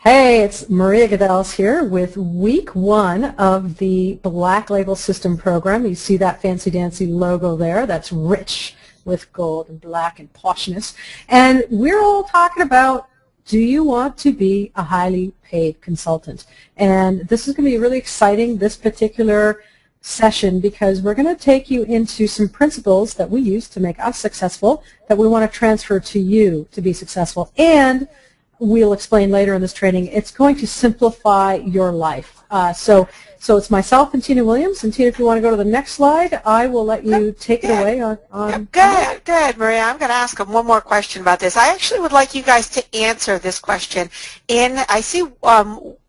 Hey, it's Maria Goodell's here with week 1 of the Black Label System program. You see that fancy dancy logo there? That's rich with gold and black and poshness. And we're all talking about, do you want to be a highly paid consultant? And this is going to be really exciting, this particular session, because we're going to take you into some principles that we use to make us successful that we want to transfer to you to be successful. And we'll explain later in this training, it's going to simplify your life. So it's myself and Tina Williams. And Tina, if you want to go to the next slide, I will let you take it away on Good, Maria. I'm going to ask them one more question about this. I actually would like you guys to answer this question. I see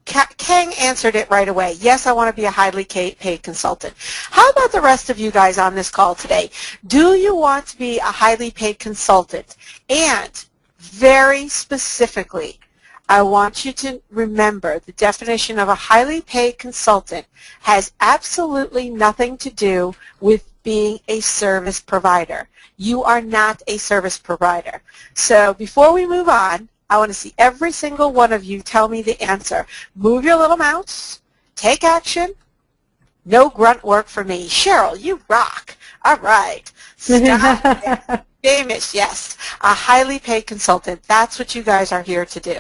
Kang answered it right away. Yes, I want to be a highly paid consultant. How about the rest of you guys on this call today? Do you want to be a highly paid consultant? And very specifically, I want you to remember the definition of a highly paid consultant has absolutely nothing to do with being a service provider. You are not a service provider. So before we move on, I want to see every single one of you tell me the answer. Move your little mouse. Take action. No grunt work for me. Cheryl, you rock. All right. Stop. Famous, yes. A highly paid consultant. That's what you guys are here to do.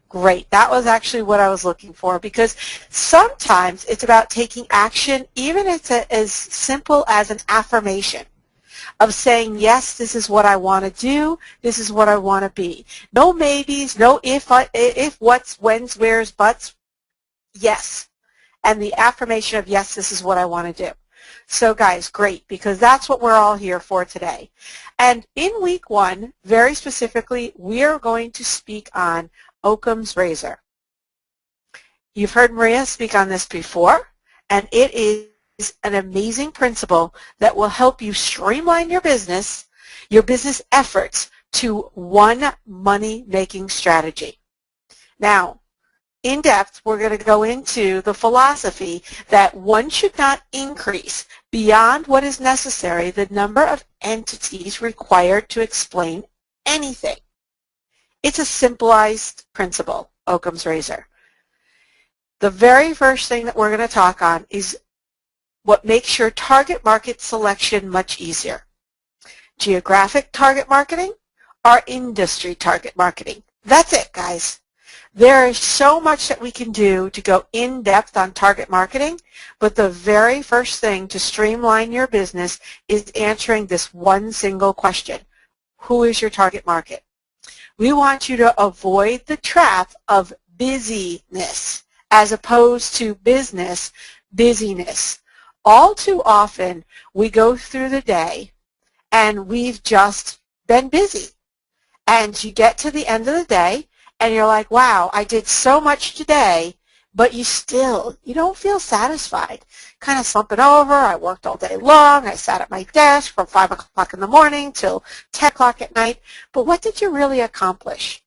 Great. That was actually what I was looking for, because sometimes it's about taking action, even if it's as simple as an affirmation of saying, yes, this is what I want to do, this is what I want to be. No maybes, no if, what's, when's, where's, buts. Yes. And the affirmation of, yes, this is what I want to do. So guys, great, because that's what we're all here for today. And in week 1, very specifically, we are going to speak on Occam's razor. You've heard Maria speak on this before, and it is an amazing principle that will help you streamline your business efforts to one money-making strategy. Now, in depth, we're going to go into the philosophy that one should not increase beyond what is necessary the number of entities required to explain anything. It's a simplified principle, Occam's razor. The very first thing that we're going to talk on is what makes your target market selection much easier. Geographic target marketing or industry target marketing. That's it, guys. There is so much that we can do to go in depth on target marketing, but the very first thing to streamline your business is answering this one single question. Who is your target market? We want you to avoid the trap of busyness as opposed to business busyness. All too often we go through the day and we've just been busy. And you get to the end of the day and you're like, wow, I did so much today, but you don't feel satisfied. Kind of slumping over. I worked all day long. I sat at my desk from 5 o'clock in the morning till 10 o'clock at night. But what did you really accomplish?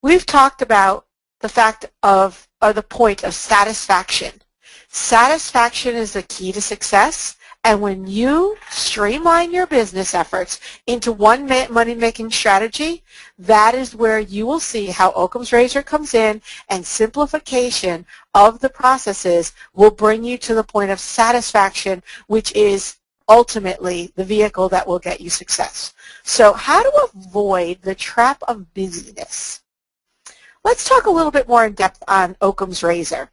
We've talked about the point of satisfaction. Satisfaction is the key to success. And when you streamline your business efforts into one money-making strategy, that is where you will see how Occam's razor comes in, and simplification of the processes will bring you to the point of satisfaction, which is ultimately the vehicle that will get you success. So how to avoid the trap of busyness? Let's talk a little bit more in depth on Occam's razor.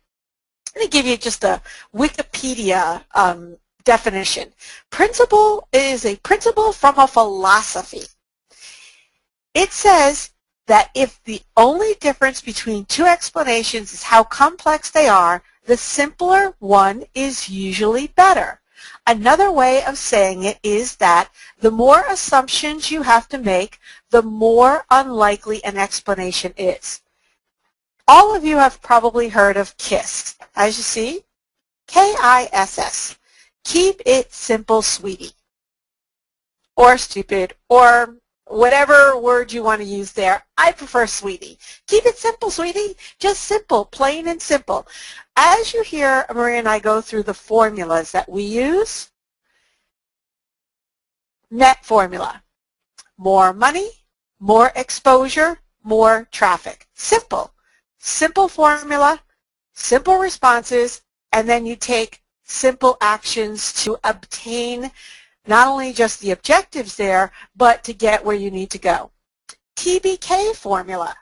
Let me give you just a Wikipedia definition. Principle is a principle from a philosophy. It says that if the only difference between two explanations is how complex they are, the simpler one is usually better. Another way of saying it is that the more assumptions you have to make, the more unlikely an explanation is. All of you have probably heard of KISS. As you see, K-I-S-S. Keep it simple, sweetie, or stupid, or whatever word you want to use there. I prefer sweetie. Keep it simple, sweetie. Just simple, plain and simple. As you hear Maria and I go through the formulas that we use, net formula, more money, more exposure, more traffic. Simple. Simple formula, simple responses, and then you take simple actions to obtain not only just the objectives there, but to get where you need to go. TBK formula,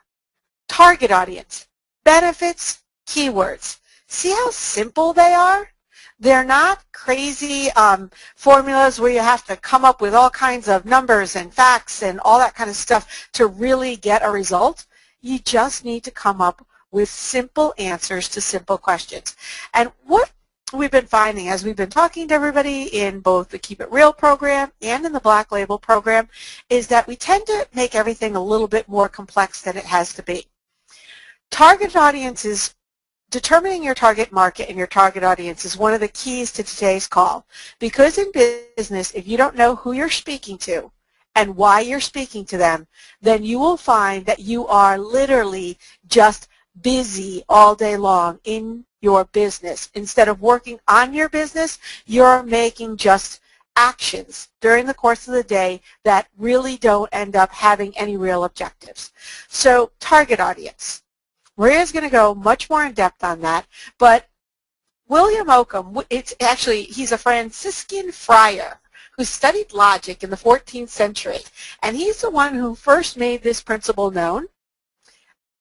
target audience, benefits, keywords. See how simple they are? They're not crazy formulas where you have to come up with all kinds of numbers and facts and all that kind of stuff to really get a result. You just need to come up with simple answers to simple questions. And what we've been finding as we've been talking to everybody in both the Keep It Real program and in the Black Label program is that we tend to make everything a little bit more complex than it has to be. Target audiences, determining your target market and your target audience is one of the keys to today's call. Because in business, if you don't know who you're speaking to and why you're speaking to them, then you will find that you are literally just busy all day long in your business. Instead of working on your business, you're making just actions during the course of the day that really don't end up having any real objectives. So target audience. Maria's going to go much more in depth on that, but William Ockham, he's a Franciscan friar who studied logic in the 14th century, and he's the one who first made this principle known.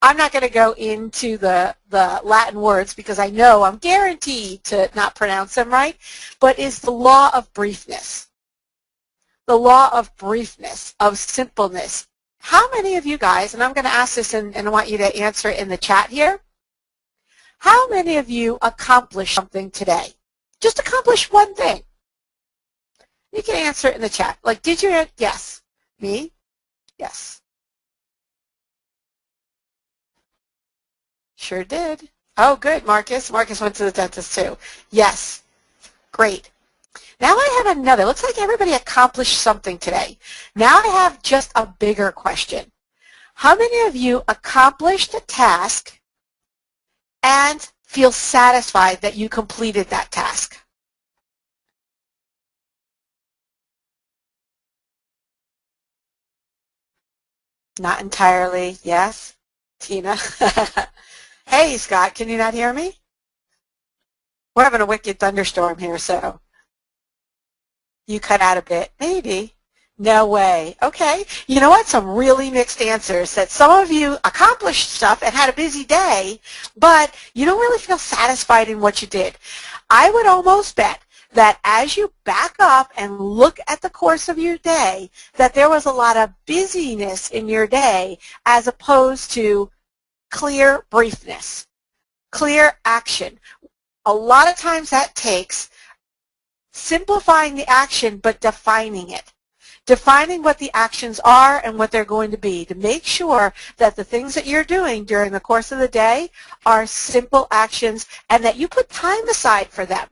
I'm not going to go into the Latin words because I know I'm guaranteed to not pronounce them right, but is the law of briefness. The law of briefness, of simpleness. How many of you guys, and I'm going to ask this and I want you to answer it in the chat here, how many of you accomplished something today? Just accomplish one thing. You can answer it in the chat. Like, did you? Yes. Me? Yes. Sure did. Oh, good, Marcus. Marcus went to the dentist too. Yes. Great. Now I have another. Looks like everybody accomplished something today. Now I have just a bigger question. How many of you accomplished a task and feel satisfied that you completed that task? Not entirely. Yes. Tina. Hey, Scott, can you not hear me? We're having a wicked thunderstorm here, so you cut out a bit. Maybe. No way. Okay. You know what? Some really mixed answers that some of you accomplished stuff and had a busy day, but you don't really feel satisfied in what you did. I would almost bet that as you back up and look at the course of your day, that there was a lot of busyness in your day as opposed to clear briefness, clear action. A lot of times that takes simplifying the action but defining it. Defining what the actions are and what they're going to be to make sure that the things that you're doing during the course of the day are simple actions and that you put time aside for them.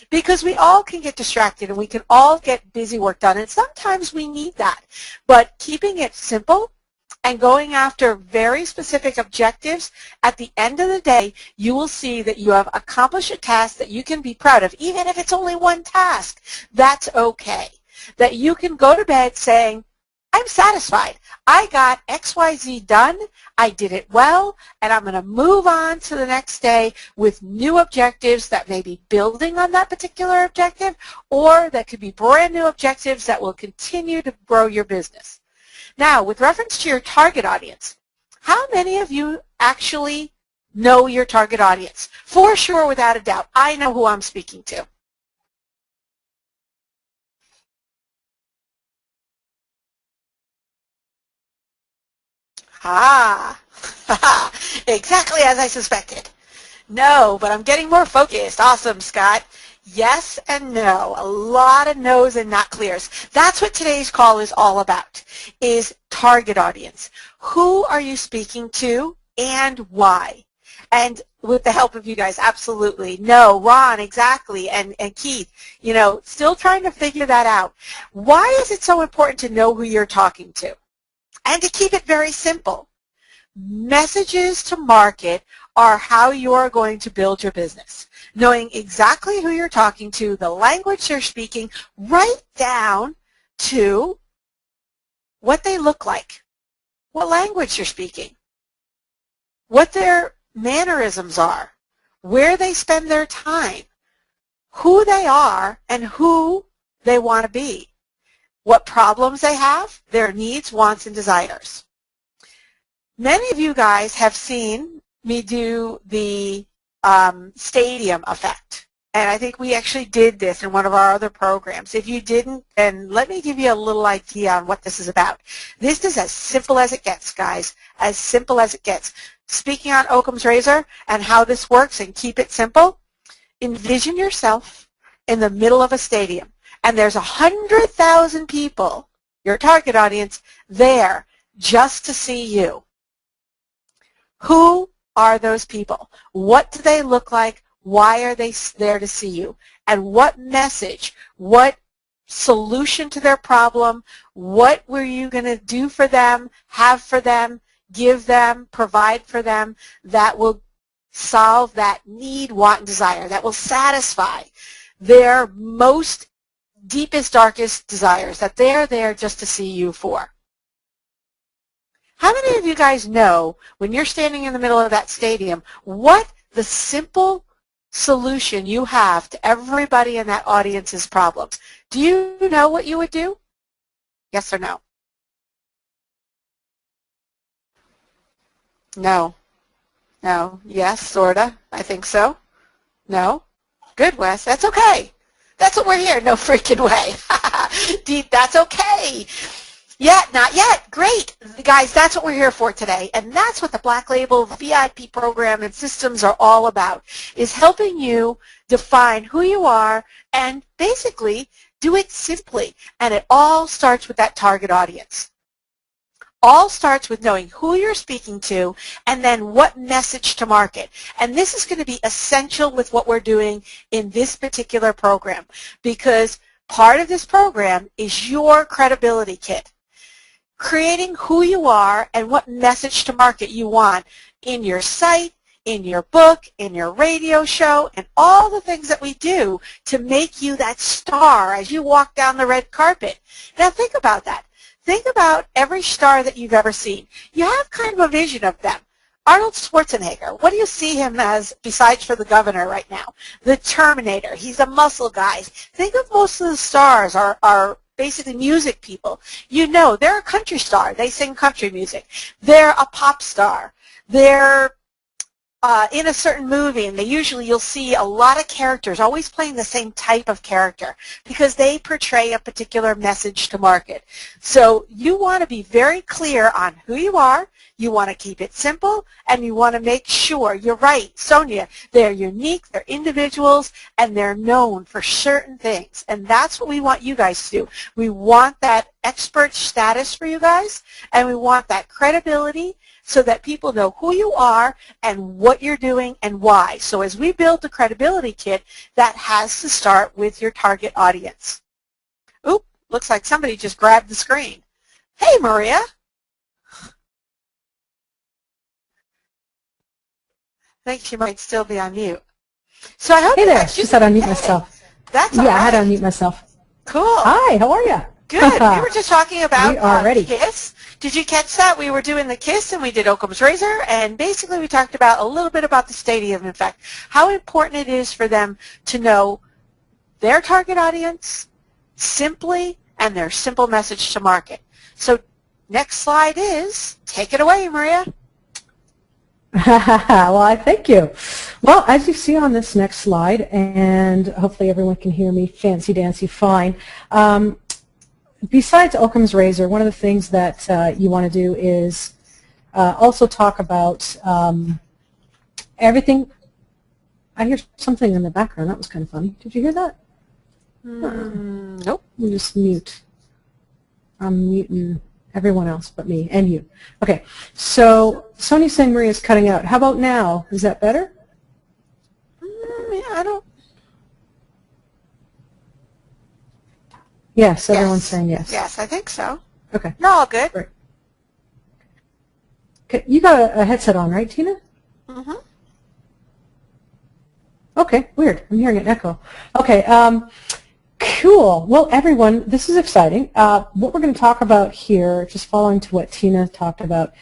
Because we all can get distracted and we can all get busy work done, and sometimes we need that. But keeping it simple and going after very specific objectives, at the end of the day, you will see that you have accomplished a task that you can be proud of. Even if it's only one task, that's okay. That you can go to bed saying, I'm satisfied. I got XYZ done, I did it well, and I'm going to move on to the next day with new objectives that may be building on that particular objective, or that could be brand new objectives that will continue to grow your business. Now, with reference to your target audience, how many of you actually know your target audience? For sure, without a doubt, I know who I'm speaking to. Ah, exactly as I suspected. No, but I'm getting more focused. Awesome, Scott. Yes and no. A lot of no's and not clears. That's what today's call is all about, is target audience. Who are you speaking to and why? And with the help of you guys, absolutely. No, Ron, exactly, and Keith, you know, still trying to figure that out. Why is it so important to know who you're talking to? And to keep it very simple. Messages to market are how you are going to build your business. Knowing exactly who you're talking to, the language they're speaking, right down to what they look like, what language you're speaking, what their mannerisms are, where they spend their time, who they are, and who they want to be, what problems they have, their needs, wants, and desires. Many of you guys have seen me do the stadium effect. And I think we actually did this in one of our other programs. If you didn't, then let me give you a little idea on what this is about. This is as simple as it gets, guys, as simple as it gets. Speaking on Occam's razor and how this works and keep it simple, envision yourself in the middle of a stadium, and there's 100,000 people, your target audience, there just to see you. Who are those people? What do they look like? Why are they there to see you? And what message, what solution to their problem, what were you going to do for them, have for them, give them, provide for them that will solve that need, want, and desire, that will satisfy their most deepest, darkest desires, that they're there just to see you for? How many of you guys know, when you're standing in the middle of that stadium, what the simple solution you have to everybody in that audience's problems? Do you know what you would do? Yes or no? No. No. Yes, sorta. I think so. No. Good, Wes. That's okay. That's what we're here. No freaking way. That's okay. Yeah, not yet. Great. Guys, that's what we're here for today. And that's what the Black Label VIP program and systems are all about, is helping you define who you are and basically do it simply. And it all starts with that target audience. All starts with knowing who you're speaking to and then what message to market. And this is going to be essential with what we're doing in this particular program, because part of this program is your credibility kit. Creating who you are and what message to market you want in your site, in your book, in your radio show, and all the things that we do to make you that star as you walk down the red carpet. Now think about that. Think about every star that you've ever seen. You have kind of a vision of them. Arnold Schwarzenegger, what do you see him as besides for the governor right now? The Terminator. He's a muscle guy. Think of most of the stars are basically music people. You know, they're a country star. They sing country music. They're a pop star. They're in a certain movie, and you'll see a lot of characters always playing the same type of character because they portray a particular message to market. So you want to be very clear on who you are. You want to keep it simple, and you want to make sure, you're right, Sonia, they're unique, they're individuals, and they're known for certain things. And that's what we want you guys to do. We want that expert status for you guys, and we want that credibility so that people know who you are and what you're doing and why. So as we build the credibility kit, that has to start with your target audience. Oop, looks like somebody just grabbed the screen. Hey, Maria. I think she might still be on mute. So I hope. Hey there, she said unmute myself. That's all right. I had to unmute myself. Cool. Hi, how are you? Good. We were just talking about we are ready. KISS. Did you catch that? We were doing the KISS and we did Occam's razor, and basically we talked about a little bit about the stadium effect, how important it is for them to know their target audience simply and their simple message to market. So next slide is, take it away, Maria. Well, I thank you. Well, as you see on this next slide, and hopefully everyone can hear me fancy-dancy fine, besides Occam's razor, one of the things that you want to do is also talk about everything. I hear something in the background. That was kind of funny. Did you hear that? Nope. Let me just mute. I'm muting everyone else but me and you. Okay, so Sonia's saying Maria's cutting out. How about now? Is that better? Yeah, I don't. Yes, everyone's saying yes. Yes, I think so. Okay. No, all good. Great. Okay, you got a headset on, right, Tina? Mm-hmm. Okay, weird. I'm hearing an echo. Okay, cool. Well, everyone, this is exciting. What we're going to talk about here, just following to what Tina talked about,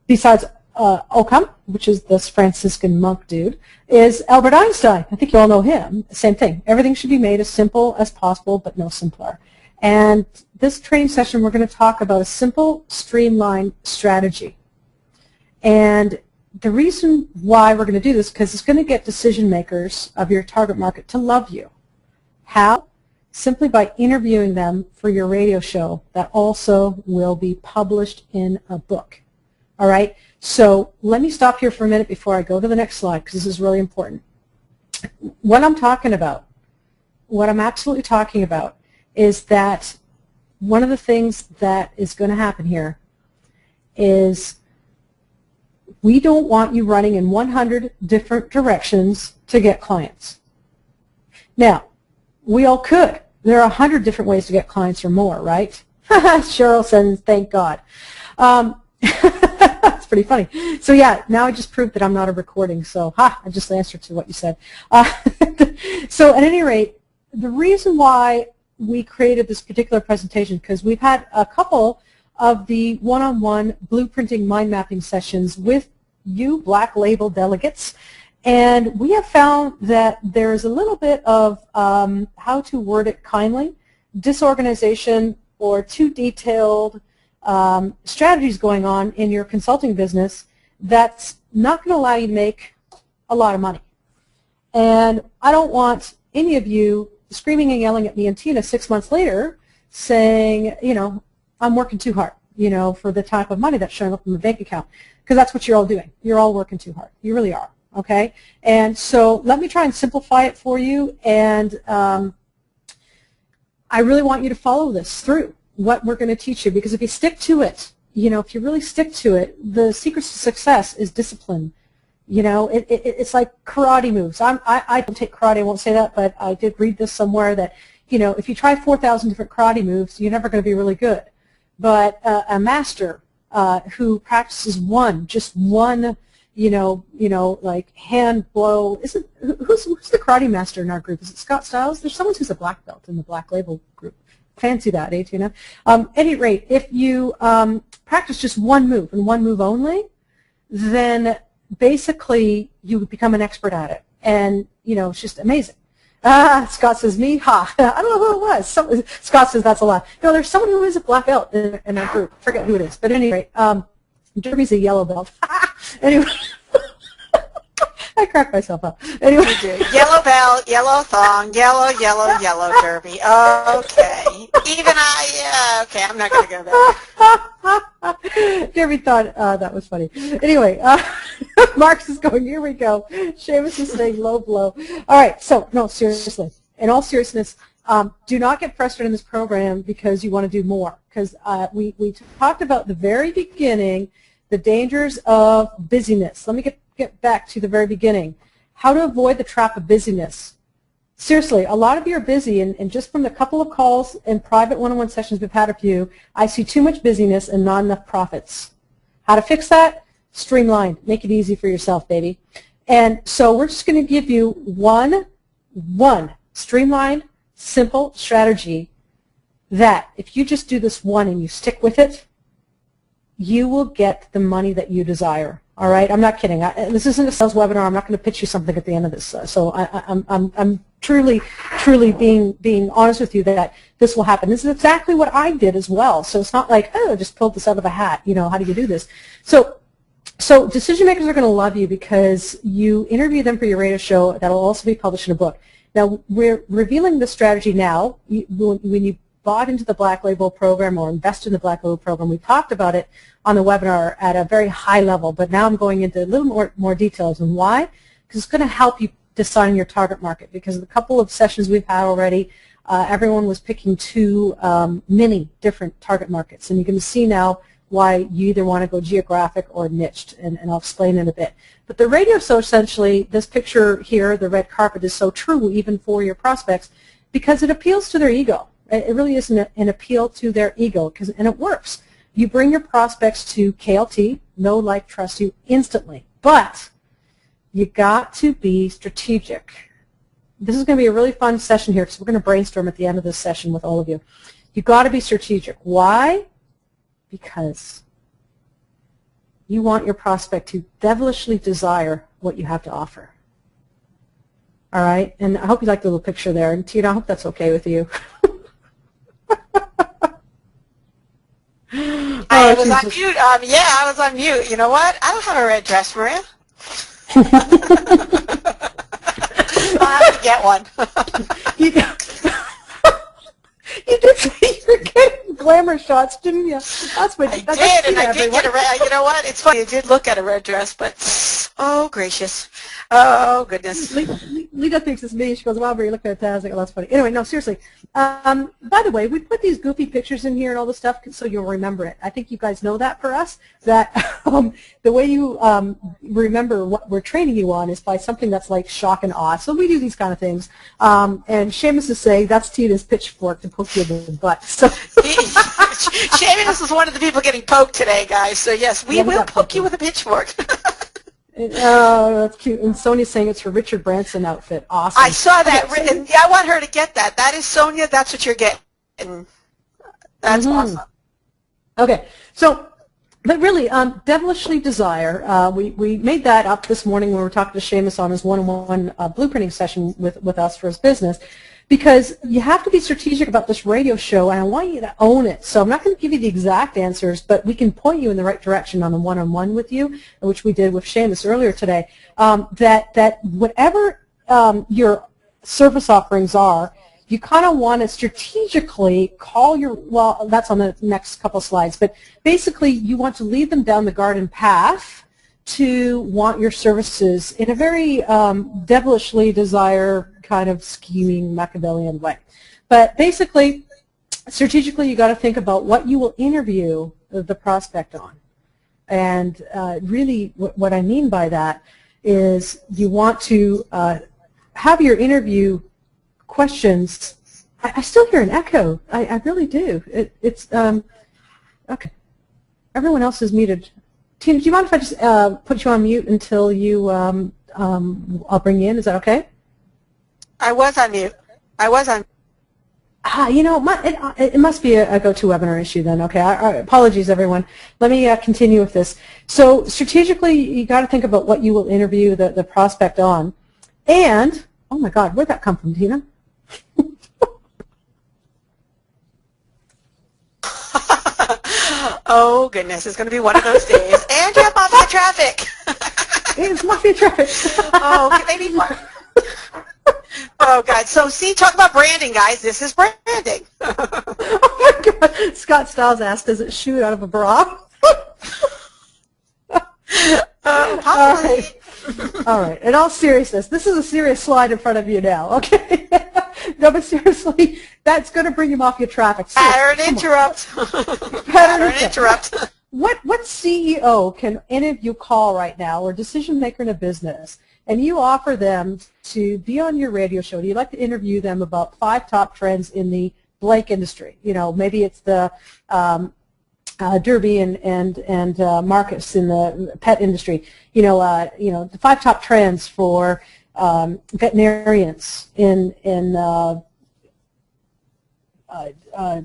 besides Occam, which is this Franciscan monk dude, is Albert Einstein. I think you all know him. Same thing. Everything should be made as simple as possible, but no simpler. And this training session, we're going to talk about a simple, streamlined strategy. And the reason why we're going to do this, because it's going to get decision makers of your target market to love you. How? Simply by interviewing them for your radio show that also will be published in a book. All right? So let me stop here for a minute before I go to the next slide, because this is really important. What I'm talking about, what I'm absolutely talking about, is that one of the things that is going to happen here is we don't want you running in 100 different directions to get clients. Now, we all could. There are 100 different ways to get clients or more, right? Cheryl says, thank God. That's pretty funny. So yeah, now I just proved that I'm not a recording, so I just answered to what you said. So at any rate, the reason why we created this particular presentation, because we've had a couple of the one-on-one blueprinting mind mapping sessions with you Black Label delegates, and we have found that there is a little bit of, how to word it kindly, disorganization or too detailed strategies going on in your consulting business that's not going to allow you to make a lot of money. And I don't want any of you screaming and yelling at me and Tina 6 months later saying, you know, I'm working too hard, you know, for the type of money that's showing up in the bank account, because that's what you're all doing. You're all working too hard. You really are, okay? And so let me try and simplify it for you, and I really want you to follow this through, what we're going to teach you, because if you stick to it, you know, if you really stick to it, the secrets to success is discipline. You know, it's like karate moves. I don't take karate, I won't say that, but I did read this somewhere that, you know, if you try 4,000 different karate moves, you're never going to be really good. But a master who practices just one, you know, like hand blow. Who's the karate master in our group? Is it Scott Stiles? There's someone who's a black belt in the Black Label group. Fancy that, eh, Tina? At any rate, if you practice just one move and one move only, then basically you become an expert at it, and you know, it's just amazing. Scott says me, I don't know who it was. Scott says that's a lot. No, there's someone who is a black belt in our group. I forget who it is, but at any rate, Derby's a yellow belt. Anyway, I cracked myself up. Anyway, yellow belt, yellow thong, yellow, Derby. Okay, even yeah. Okay, I'm not going to go there. Derby thought that was funny. Anyway, Marx is going, here we go. Seamus is saying low blow. All right, so, no, seriously. In all seriousness, do not get frustrated in this program because you want to do more. Because we talked about the very beginning, the dangers of busyness. Let me get back to the very beginning. How to avoid the trap of busyness. Seriously, a lot of you are busy, and just from the couple of calls and private one-on-one sessions we've had of you, I see too much busyness and not enough profits. How to fix that? Streamline. Make it easy for yourself, baby. And so we're just going to give you one streamlined, simple strategy that if you just do this one and you stick with it, you will get the money that you desire. All right, I'm not kidding. This isn't a sales webinar. I'm not going to pitch you something at the end of this. So I'm truly being honest with you that this will happen. This is exactly what I did as well. So it's not like, oh, I just pulled this out of a hat. You know, how do you do this? So decision makers are going to love you because you interview them for your radio show that will also be published in a book. Now, we're revealing this strategy now. When you bought into the Black Label program or invested in the Black Label program, we talked about it on the webinar at a very high level, but now I'm going into a little more details. And why? Because it's going to help you decide on your target market, because the couple of sessions we've had already, everyone was picking many different target markets. And you can see now why you either want to go geographic or niched, and I'll explain in a bit. But the radio, so essentially, this picture here, the red carpet, is so true even for your prospects because it appeals to their ego. It really is an appeal to their ego, and it works. You bring your prospects to KLT, know, like, trust you instantly. But you got to be strategic. This is going to be a really fun session here because we're going to brainstorm at the end of this session with all of you. You got to be strategic. Why? Because you want your prospect to devilishly desire what you have to offer. All right? And I hope you like the little picture there. And Tina, I hope that's okay with you. I was on mute. Yeah, I was on mute. You know what? I don't have a red dress, Maria. I'll have to get one. You did say you were getting glamour shots, didn't you? That's what I did, and I did get a red. You know what? It's funny. I did look at a red dress, but oh gracious, oh goodness. Lita thinks it's me. She goes, "Wow, you look fantastic." Oh, that's funny. Anyway, no, seriously. By the way, we put these goofy pictures in here and all this stuff so you'll remember it. I think you guys know that for us. That the way you remember what we're training you on is by something that's like shock and awe. So we do these kind of things. And Seamus is saying that's Tina's pitchfork to poke you in the butt. So Seamus is one of the people getting poked today, guys. So yes, we will poke you with a pitchfork. Oh, that's cute. And Sonia's saying it's her Richard Branson outfit. Awesome. I saw that. And I want her to get that. That is Sonia. That's what you're getting. That's awesome. Okay. So, but really, devilishly desire, we made that up this morning when we were talking to Seamus on his one-on-one blueprinting session with us for his business. Because you have to be strategic about this radio show, and I want you to own it. So I'm not going to give you the exact answers, but we can point you in the right direction on a one-on-one with you, which we did with Seamus earlier today, that whatever your service offerings are, you kind of want to strategically call your, well, that's on the next couple slides, but basically you want to lead them down the garden path to want your services in a very devilishly desire kind of scheming Machiavellian way. But basically, strategically, you got to think about what you will interview the prospect on. And really, what I mean by that is you want to have your interview questions. I still hear an echo. I really do. It's okay. Everyone else is muted. Tina, do you mind if I just put you on mute until you? I'll bring you in. Is that okay? I was on mute. I was on. You know, it must be a GoToWebinar issue then. Okay, apologies, everyone. Let me continue with this. So strategically, you got to think about what you will interview the prospect on. And, oh my God, where'd that come from, Tina? Oh, goodness, it's going to be one of those days. And you have mafia traffic. It's mafia traffic. Oh, they need more. Oh, God. So, see, talk about branding, guys. This is branding. Oh, my God. Scott Stiles asked, does it shoot out of a bra? Possibly. All right. In all seriousness, this is a serious slide in front of you now, okay? No, but seriously, that's going to bring you off your traffic. Pattern interrupt. Pattern interrupt. What CEO can any of you call right now, or decision maker in a business, and you offer them to be on your radio show? Do you like to interview them about 5 top trends in the blank industry? You know, maybe it's the Derby and Marcus in the pet industry. You know, the 5 top trends for veterinarians in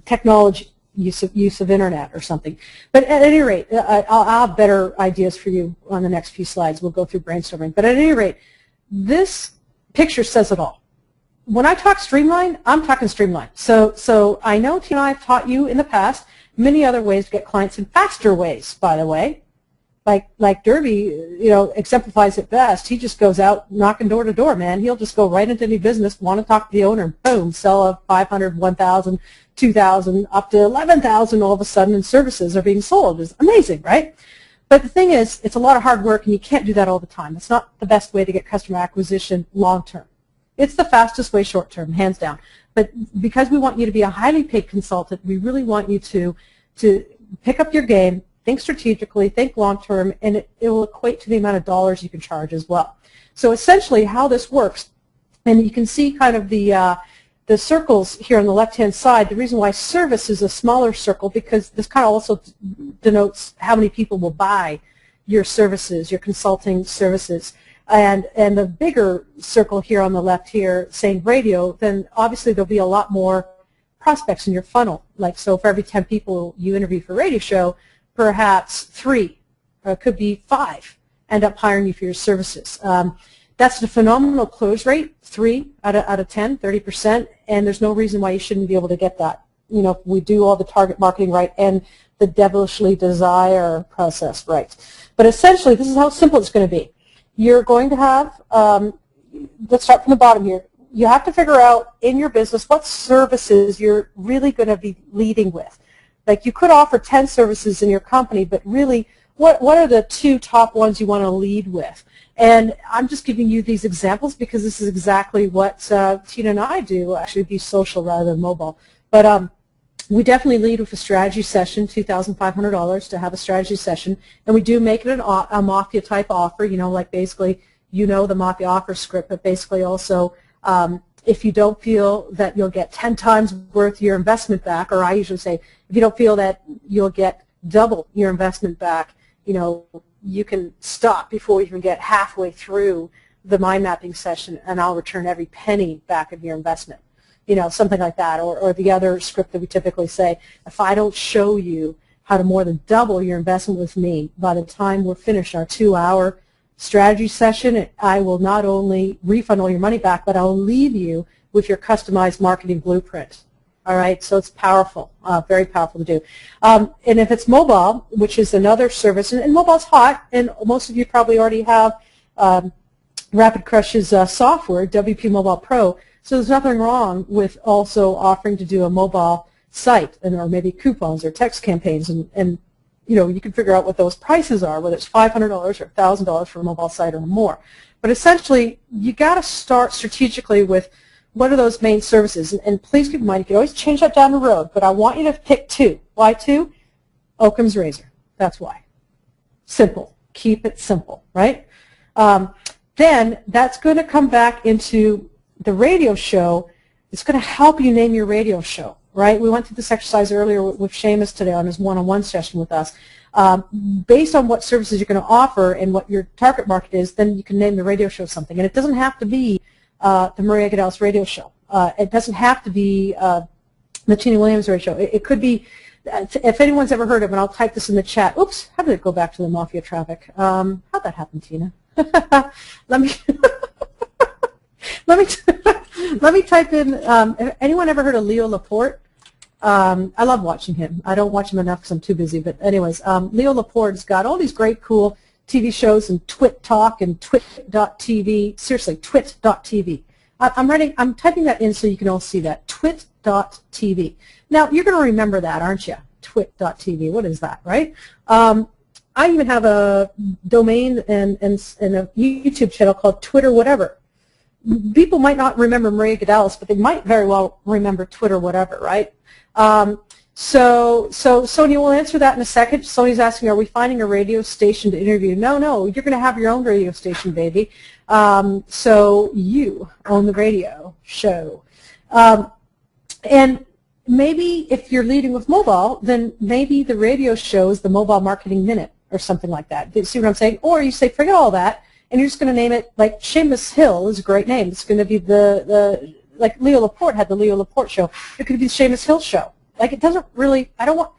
technology use of internet or something. But at any rate, I'll have better ideas for you on the next few slides. We'll go through brainstorming. But at any rate, this picture says it all. When I talk streamline, I'm talking streamline. So I know Tina and I have taught you in the past many other ways to get clients in faster ways, by the way. Like Derby, you know, exemplifies it best. He just goes out knocking door to door, man. He'll just go right into any business, want to talk to the owner, boom, sell a 500, 1,000, 2,000, up to 11,000 all of a sudden, and services are being sold. It's amazing, right? But the thing is, it's a lot of hard work, and you can't do that all the time. It's not the best way to get customer acquisition long term. It's the fastest way short term, hands down. But because we want you to be a highly paid consultant, we really want you to pick up your game, think strategically, think long-term, and it will equate to the amount of dollars you can charge as well. So essentially how this works, and you can see kind of the circles here on the left-hand side. The reason why service is a smaller circle, because this kind of also denotes how many people will buy your services, your consulting services. And the bigger circle here on the left here saying radio, then obviously there'll be a lot more prospects in your funnel. Like, so for every 10 people you interview for a radio show, perhaps 3 or it could be 5 end up hiring you for your services. That's a phenomenal close rate, 3 out of 10, 30%, and there's no reason why you shouldn't be able to get that. You know, we do all the target marketing right and the devilishly desire process right. But essentially, this is how simple it's going to be. You're going to have, let's start from the bottom here. You have to figure out in your business what services you're really going to be leading with. Like you could offer 10 services in your company, but really, what are the 2 top ones you want to lead with? And I'm just giving you these examples because this is exactly what Tina and I do, actually be social rather than mobile. But we definitely lead with a strategy session, $2,500 to have a strategy session, and we do make it a Mafia type offer, you know, like basically, you know, the Mafia offer script, but basically also if you don't feel that you'll get 10 times worth your investment back, or I usually say if you don't feel that you'll get double your investment back, you know, you can stop before you even get halfway through the mind mapping session, and I'll return every penny back of your investment. You know, something like that, or the other script that we typically say, if I don't show you how to more than double your investment with me by the time we're finished our 2-hour strategy session, I will not only refund all your money back, but I'll leave you with your customized marketing blueprint. All right, so it's powerful, very powerful to do. And if it's mobile, which is another service, and mobile's hot, and most of you probably already have Rapid Crush's software, WP Mobile Pro, so there's nothing wrong with also offering to do a mobile site, or maybe coupons or text campaigns, and you know, you can figure out what those prices are, whether it's $500 or $1,000 for a mobile site or more. But essentially, you got to start strategically with what are those main services, and please keep in mind, you can always change that down the road, but I want you to pick 2. Why 2? Occam's razor. That's why. Simple. Keep it simple, right? Then that's going to come back into the radio show. It's going to help you name your radio show, right? We went through this exercise earlier with Seamus today on his one-on-one session with us. Based on what services you're going to offer and what your target market is, then you can name the radio show something. And it doesn't have to be the Maria Godellis radio show. It doesn't have to be the Tina Williams radio show. It could be, if anyone's ever heard of it, and I'll type this in the chat. Oops, how did it go back to the Mafia traffic? How'd that happen, Tina? Let me let me type in, anyone ever heard of Leo Laporte? I love watching him. I don't watch him enough because I'm too busy, but anyways, Leo Laporte's got all these great cool TV shows and Twit Talk and Twit.tv. Seriously, Twit.tv. I'm typing that in so you can all see that. Twit.tv. Now, you're going to remember that, aren't you? Twit.tv. What is that, right? I even have a domain and a YouTube channel called Twitter Whatever. People might not remember Maria Godellis, but they might very well remember Twitter Whatever, right? So Sonia will answer that in a second. Sonia's asking, are we finding a radio station to interview? No, you're going to have your own radio station, baby. So you own the radio show. And maybe if you're leading with mobile, then maybe the radio show is the Mobile Marketing Minute or something like that. Do you see what I'm saying? Or you say, forget all that, and you're just going to name it, like Seamus Hill is a great name. It's going to be like Leo Laporte had the Leo Laporte show. It could be the Seamus Hill show. Like, it doesn't really, I don't want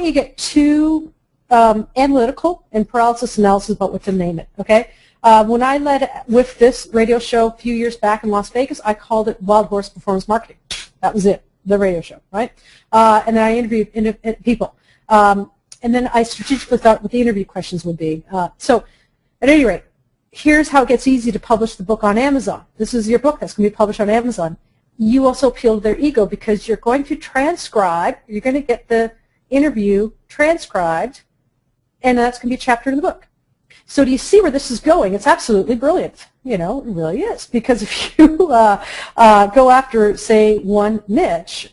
you to get too analytical and paralysis analysis about what to name it, okay? When I led with this radio show a few years back in Las Vegas, I called it Wild Horse Performance Marketing. That was it, the radio show, right? And then I interviewed people. And then I strategically thought what the interview questions would be. So at any rate, here's how it gets easy to publish the book on Amazon. This is your book that's going to be published on Amazon. You also appeal to their ego because you're going to transcribe, you're going to get the interview transcribed, and that's going to be a chapter in the book. So do you see where this is going? It's absolutely brilliant. You know, it really is. Because if you go after, say, one niche,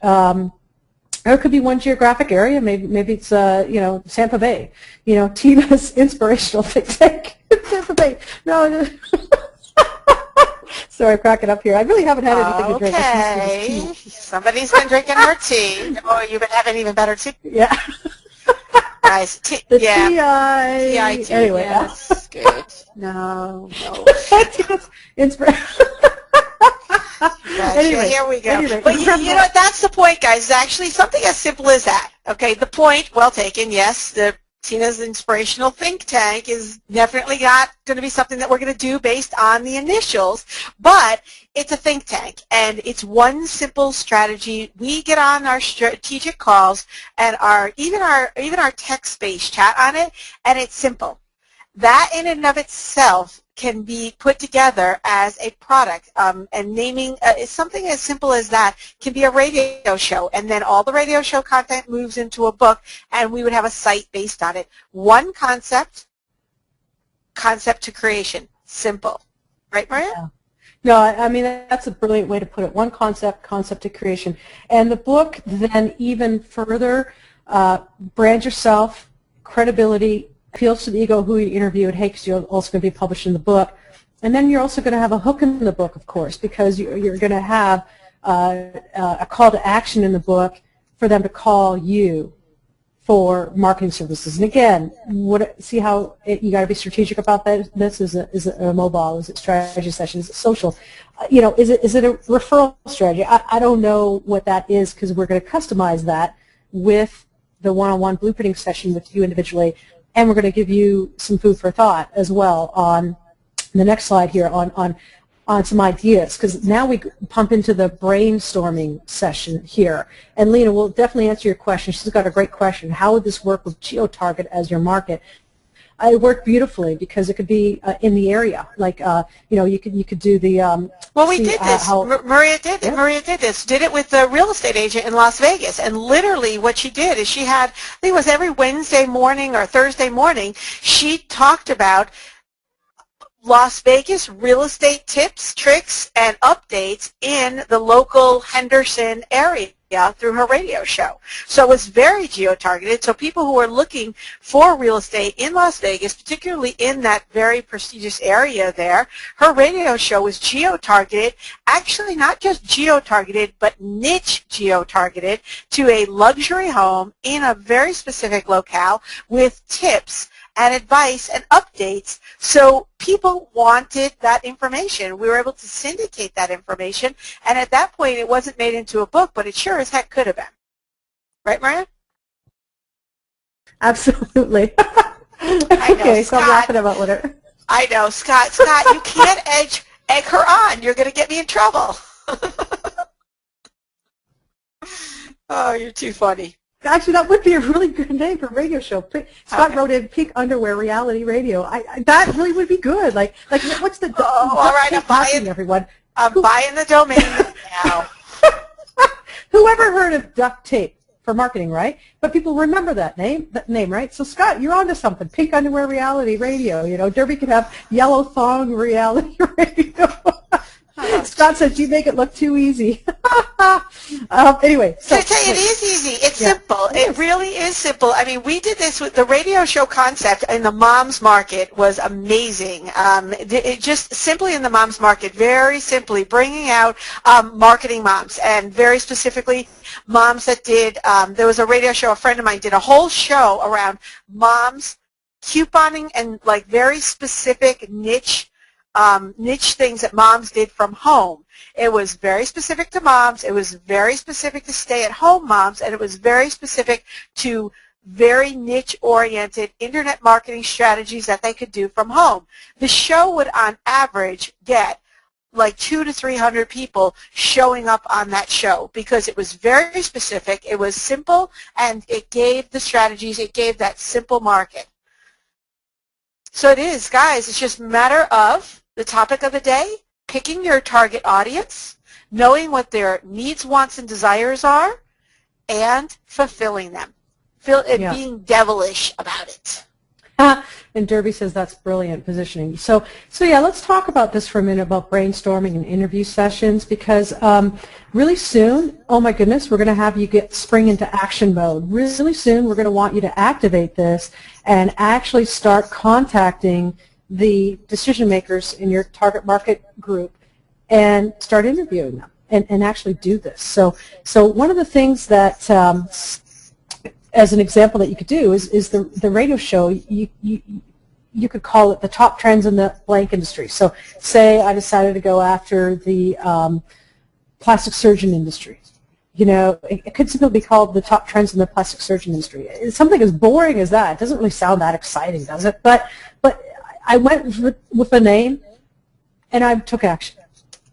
or it could be one geographic area. Maybe it's you know, Tampa Bay. You know, Tina's inspirational think tank. Tampa Bay. No. Sorry, I'm cracking up here. I really haven't had anything to drink. Okay. Somebody's been drinking her tea. Oh, you've been having even better tea. Yeah. Nice. The yeah. TI. TI. Anyway. Yes. Good. No. Tina's inspirational. Anyway, here we go. But you know what? That's the point, guys. It's actually something as simple as that. Okay, the point, well taken, yes. The seen as an inspirational think tank is definitely not going to be something that we're going to do based on the initials, but it's a think tank, and it's one simple strategy. We get on our strategic calls and even our text-based chat on it, and it's simple. That in and of itself can be put together as a product, and naming something as simple as that can be a radio show, and then all the radio show content moves into a book, and we would have a site based on it. One concept to creation. Simple. Right, Maria? Yeah. No, I mean, that's a brilliant way to put it. One concept to creation. And the book then even further brand yourself, credibility, appeals to the ego who you interviewed, hey, because you're also going to be published in the book. And then you're also going to have a hook in the book, of course, because you're going to have a call to action in the book for them to call you for marketing services. And again, see how you got to be strategic about that. This is it a mobile? Is it strategy session? Is it social? Is it a referral strategy? I don't know what that is, because we're going to customize that with the one-on-one blueprinting session with you individually. And we're going to give you some food for thought as well on the next slide here on some ideas, because now we pump into the brainstorming session here. And Lena will definitely answer your question. She's got a great question. How would this work with geo-target as your market? It worked beautifully, because it could be in the area. Like, you could do the. Well, we did this. Maria did it. Yeah. Maria did this. Did it with the real estate agent in Las Vegas. And literally, what she did is she had, I think it was every Wednesday morning or Thursday morning, she talked about Las Vegas real estate tips, tricks, and updates in the local Henderson area through her radio show. So it was very geo-targeted. So people who are looking for real estate in Las Vegas, particularly in that very prestigious area there, her radio show was geo-targeted, actually not just geo-targeted, but niche geo-targeted to a luxury home in a very specific locale with tips and advice and updates. So people wanted that information. We were able to syndicate that information, and at that point it wasn't made into a book, but it sure as heck could have been. Right, Maria? Absolutely. I know, okay, Scott, so I'm laughing about what I know, Scott, you can't egg her on. You're going to get me in trouble. Oh, you're too funny. Actually, that would be a really good name for a radio show. Scott wrote in Pink Underwear Reality Radio. That really would be good. Like what's the? Oh, all right, I'm buying everyone. I'm buying the domain now. Whoever heard of duct tape for marketing, right? But people remember that name, right? So Scott, you're onto something. Pink Underwear Reality Radio. Derby could have Yellow Thong Reality Radio. Scott said you make it look too easy. Anyway. So, I tell you, it is easy. It's simple. It really is simple. I mean, we did this with the radio show concept in the mom's market was amazing. It just simply in the mom's market, very simply bringing out marketing moms, and very specifically moms that did, there was a radio show, a friend of mine did a whole show around moms couponing and like very specific niche things that moms did from home. It was very specific to moms, it was very specific to stay-at-home moms, and it was very specific to very niche-oriented internet marketing strategies that they could do from home. The show would, on average, get like 200 to 300 people showing up on that show because it was very specific, it was simple, and it gave the strategies, it gave that simple market. So it is, guys, it's just a matter of the topic of the day, picking your target audience, knowing what their needs, wants, and desires are, and fulfilling them. Being devilish about it. And Derby says that's brilliant positioning. So yeah, let's talk about this for a minute about brainstorming and interview sessions, because really soon, oh my goodness, we're going to have you spring into action mode. Really soon, we're going to want you to activate this and actually start contacting the decision makers in your target market group and start interviewing them and actually do this. So one of the things that as an example that you could do is the radio show. You could call it the top trends in the blank industry. So say I decided to go after the plastic surgeon industry. You know, it could simply be called the top trends in the plastic surgeon industry. It's something as boring as that. It doesn't really sound that exciting, does it? But I went with a name, and I took action,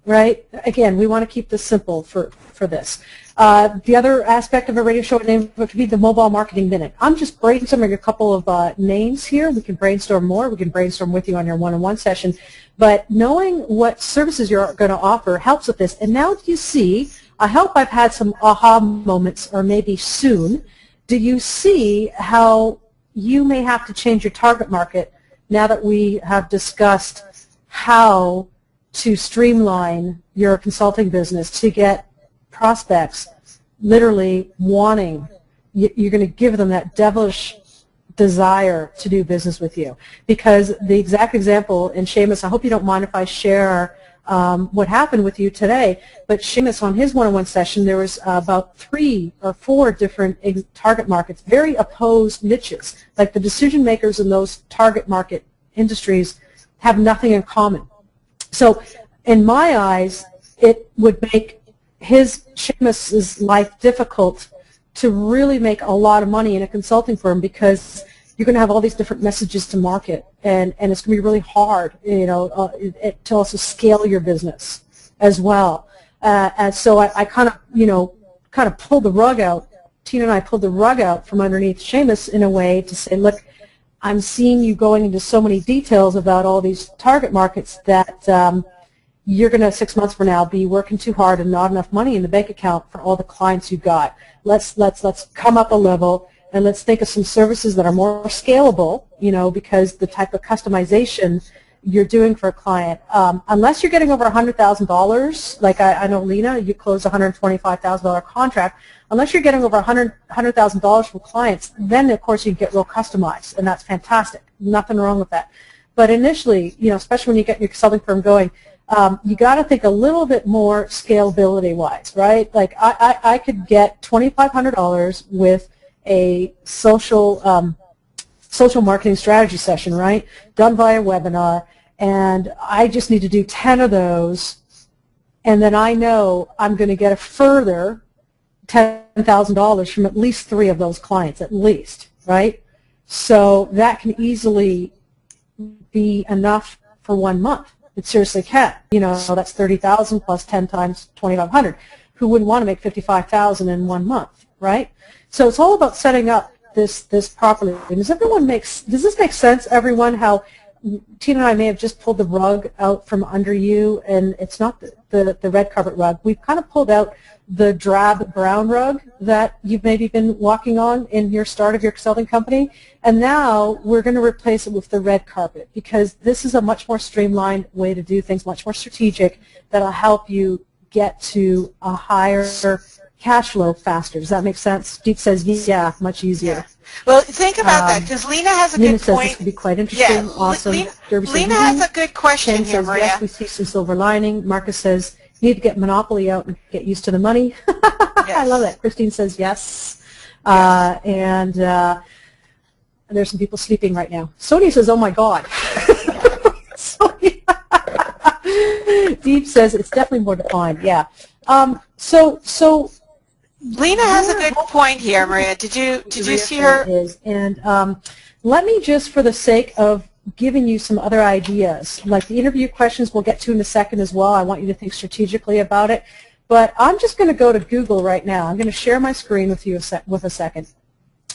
right? Again, we want to keep this simple for this. The other aspect of a radio show name would be the Mobile Marketing Minute. I'm just brainstorming a couple of names here. We can brainstorm more. We can brainstorm with you on your one-on-one session. But knowing what services you're going to offer helps with this. And now do you see, I hope I've had some aha moments, or maybe soon. Do you see how you may have to change your target market now that we have discussed how to streamline your consulting business to get prospects literally wanting, you're going to give them that devilish desire to do business with you? Because the exact example, and Seamus, I hope you don't mind if I share what happened with you today, but Seamus, on his one-on-one session, there was about 3 or 4 different target markets, very opposed niches. Like the decision makers in those target market industries have nothing in common. So in my eyes, it would make Seamus's life difficult to really make a lot of money in a consulting firm, because you're going to have all these different messages to market, and it's going to be really hard, you know, to also scale your business as well. And so I kind of, you know, pulled the rug out. Tina and I pulled the rug out from underneath Seamus in a way to say, look, I'm seeing you going into so many details about all these target markets that you're going to, 6 months from now, be working too hard and not enough money in the bank account for all the clients you've got. Let's come up a level, and let's think of some services that are more scalable, you know, because the type of customization you're doing for a client, unless you're getting over $100,000, like I know, Lena, you closed a $125,000 contract, unless you're getting over $100,000 from clients, then of course you can get real customized, and that's fantastic. Nothing wrong with that. But initially, you know, especially when you get your consulting firm going, you got to think a little bit more scalability-wise, right? Like I could get $2,500 with a social marketing strategy session, right, done via webinar, and I just need to do 10 of those, and then I know I'm going to get a further $10,000 from at least 3 of those clients, at least, right? So that can easily be enough for 1 month. It seriously can. You know, that's 30,000 plus 10 times 2,500. Who wouldn't want to make 55,000 in 1 month, right? So it's all about setting up this properly. And does this make sense, everyone? How Tina and I may have just pulled the rug out from under you, and it's not the red carpet rug. We've kind of pulled out the drab brown rug that you've maybe been walking on in your start of your consulting company, and now we're going to replace it with the red carpet, because this is a much more streamlined way to do things, much more strategic, that'll help you get to a higher cash flow faster. Does that make sense? Deep says, yeah, much easier. Yeah. Well, think about that, because Lena has a Lena good says point. This could be quite interesting. Yeah. Awesome. Lena has a good question Ken here, says, Maria. yes, we see some silver lining. Marcus says, you need to get Monopoly out and get used to the money. Yes. I love that. Christine says, yes. And there's some people sleeping right now. Sonia says, oh my God. Deep says, it's definitely more defined. Yeah. So Lena has a good point here, Maria. Did you see her? And let me just, for the sake of giving you some other ideas, like the interview questions we'll get to in a second as well. I want you to think strategically about it. But I'm just going to go to Google right now. I'm going to share my screen with you with a second.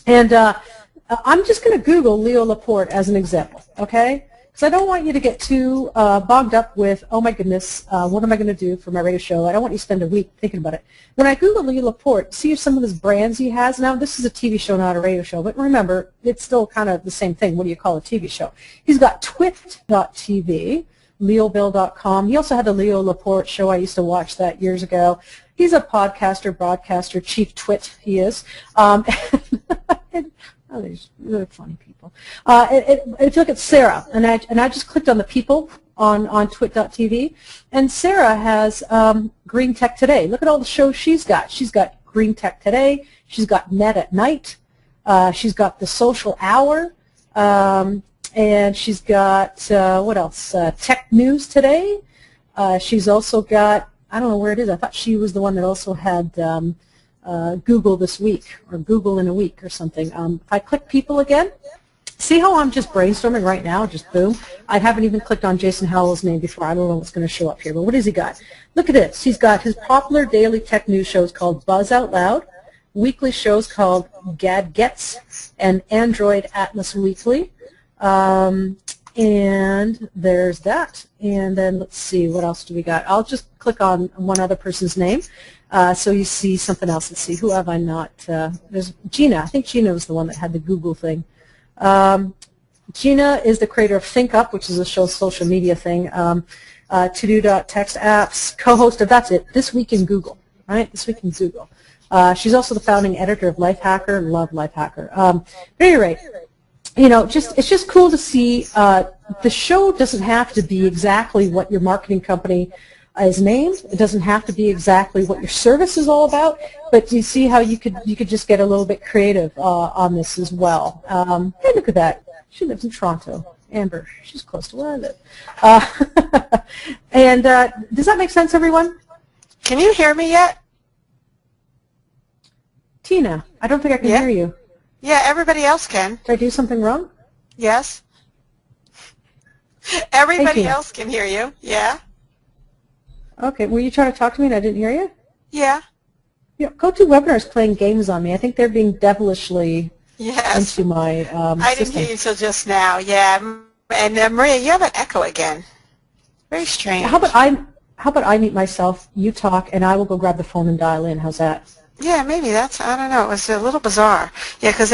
And I'm just going to Google Leo Laporte as an example, okay? Because I don't want you to get too bogged up with, oh my goodness, what am I going to do for my radio show? I don't want you to spend a week thinking about it. When I Google Leo Laporte, see some of his brands he has. Now, this is a TV show, not a radio show, but remember, it's still kind of the same thing. What do you call a TV show? He's got twit.tv, leobill.com. He also had the Leo Laporte show. I used to watch that years ago. He's a podcaster, broadcaster, chief twit he is. Oh, they're funny people. If you look at Sarah, and I just clicked on the people on twit.tv, and Sarah has Green Tech Today. Look at all the shows she's got. She's got Green Tech Today. She's got Net at Night. She's got The Social Hour. And she's got, what else? Tech News Today. She's also got, I don't know where it is. I thought she was the one that also had Google this week or Google in a week or something. If I click people again, see how I'm just brainstorming right now, just boom. I haven't even clicked on Jason Howell's name before. I don't know what's going to show up here, but what has he got? Look at this. He's got his popular daily tech news shows called Buzz Out Loud, weekly shows called Gadgets, and Android Atlas Weekly. And there's that. And then let's see, what else do we got? I'll just click on one other person's name so you see something else. Let's see, who have I not? There's Gina. I think Gina was the one that had the Google thing. Gina is the creator of Think Up, which is a social media thing. To-do.text apps, co-host of, that's it, This Week in Google, right? This Week in Google. She's also the founding editor of Lifehacker. Love Lifehacker. At any rate, you know, it's just cool to see. The show doesn't have to be exactly what your marketing company is named. It doesn't have to be exactly what your service is all about. But you see how you could just get a little bit creative on this as well. Hey, look at that. She lives in Toronto. Amber, she's close to where I live. And does that make sense, everyone? Can you hear me yet? Tina, I don't think I can hear you. Yeah, everybody else can. Did I do something wrong? Yes. Everybody else can hear you. Yeah. Okay. Were you trying to talk to me and I didn't hear you? Yeah. You know, GoToWebinar is playing games on me. I think they're being devilishly into my I didn't hear you until just now. Yeah. And Maria, you have an echo again. Very strange. How about I mute myself, you talk, and I will go grab the phone and dial in. How's that? Yeah, maybe that's, I don't know, it was a little bizarre. Yeah, because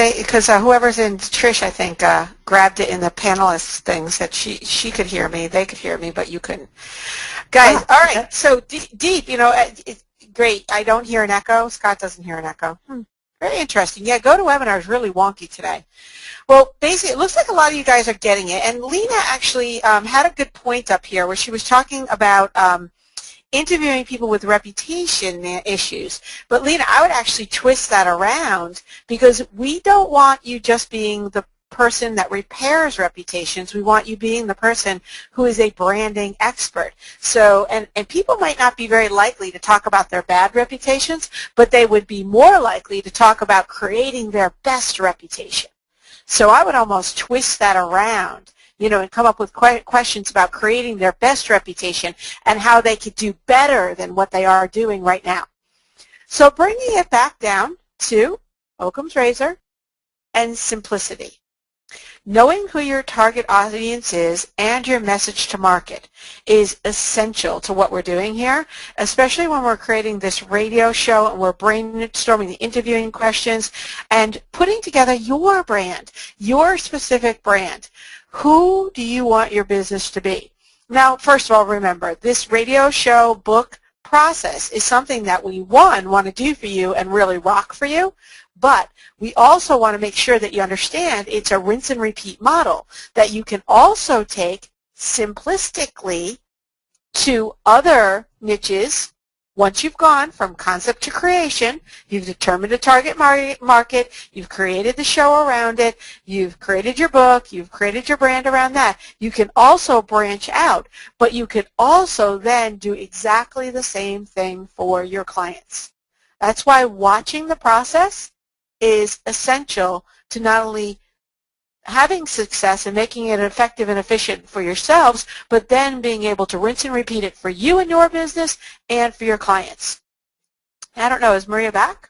whoever's in, Trish, I think, grabbed it in the panelists things that she could hear me, they could hear me, but you couldn't. Guys, all right, so Deep, you know, it's great. I don't hear an echo. Scott doesn't hear an echo. Very interesting. Yeah, GoToWebinar is really wonky today. Well, basically, it looks like a lot of you guys are getting it, and Lena actually had a good point up here where she was talking about interviewing people with reputation issues. But Lena, I would actually twist that around because we don't want you just being the person that repairs reputations. We want you being the person who is a branding expert. So, and people might not be very likely to talk about their bad reputations, but they would be more likely to talk about creating their best reputation. So I would almost twist that around, you know, and come up with questions about creating their best reputation and how they could do better than what they are doing right now. So bringing it back down to Occam's razor and simplicity. Knowing who your target audience is and your message to market is essential to what we're doing here, especially when we're creating this radio show and we're brainstorming the interviewing questions and putting together your brand, your specific brand. Who do you want your business to be? Now, first of all, remember, this radio show book process is something that we, one, want to do for you and really rock for you, but we also want to make sure that you understand it's a rinse and repeat model that you can also take simplistically to other niches. Once you've gone from concept to creation, you've determined a target market, you've created the show around it, you've created your book, you've created your brand around that. You can also branch out, but you could also then do exactly the same thing for your clients. That's why watching the process is essential to not only having success and making it effective and efficient for yourselves, but then being able to rinse and repeat it for you and your business and for your clients. I don't know, is Maria back?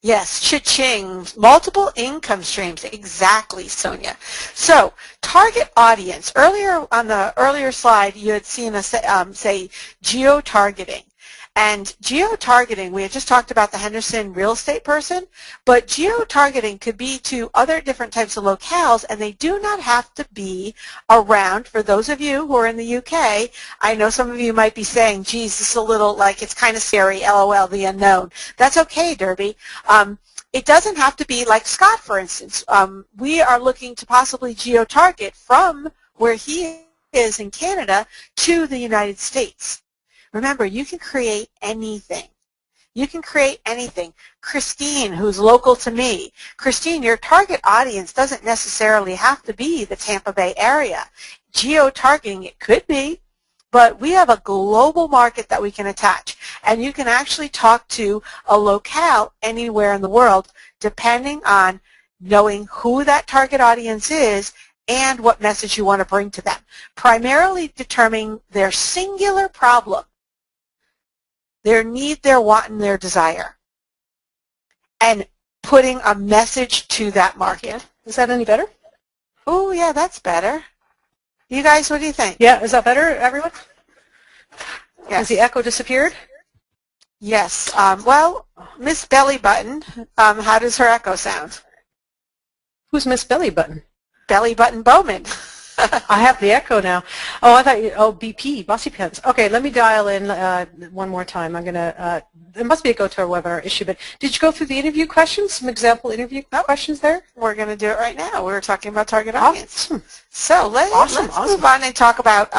Yes, cha-ching, multiple income streams, exactly, Sonia. So, target audience. Earlier on the earlier slide, you had seen us say geo-targeting. And geo-targeting, we had just talked about the Henderson real estate person, but geo-targeting could be to other different types of locales, and they do not have to be around. For those of you who are in the UK, I know some of you might be saying, geez, this is a little like it's kind of scary, LOL, the unknown. That's okay, Derby. It doesn't have to be like Scott, for instance. We are looking to possibly geo-target from where he is in Canada to the United States. Remember, you can create anything. You can create anything. Christine, who's local to me. Christine, your target audience doesn't necessarily have to be the Tampa Bay area. Geo-targeting, it could be, but we have a global market that we can attach. And you can actually talk to a locale anywhere in the world depending on knowing who that target audience is and what message you want to bring to them. Primarily determining their singular problem, their need, their want, and their desire, and putting a message to that market. Is that any better? Oh, yeah, that's better. You guys, what do you think? Yeah, is that better, everyone? Yes. Has the echo disappeared? Yes. Well, Miss Belly Button, how does her echo sound? Who's Miss Belly Button? Belly Button Bowman. I have the echo now. Oh, I thought you, oh, BP, Bossy Pants. Okay, let me dial in one more time. I'm going to, it must be a GoToWebinar issue, but did you go through the interview questions, some example interview questions there? We're going to do it right now. We were talking about target audience. Awesome. So let's move on and talk about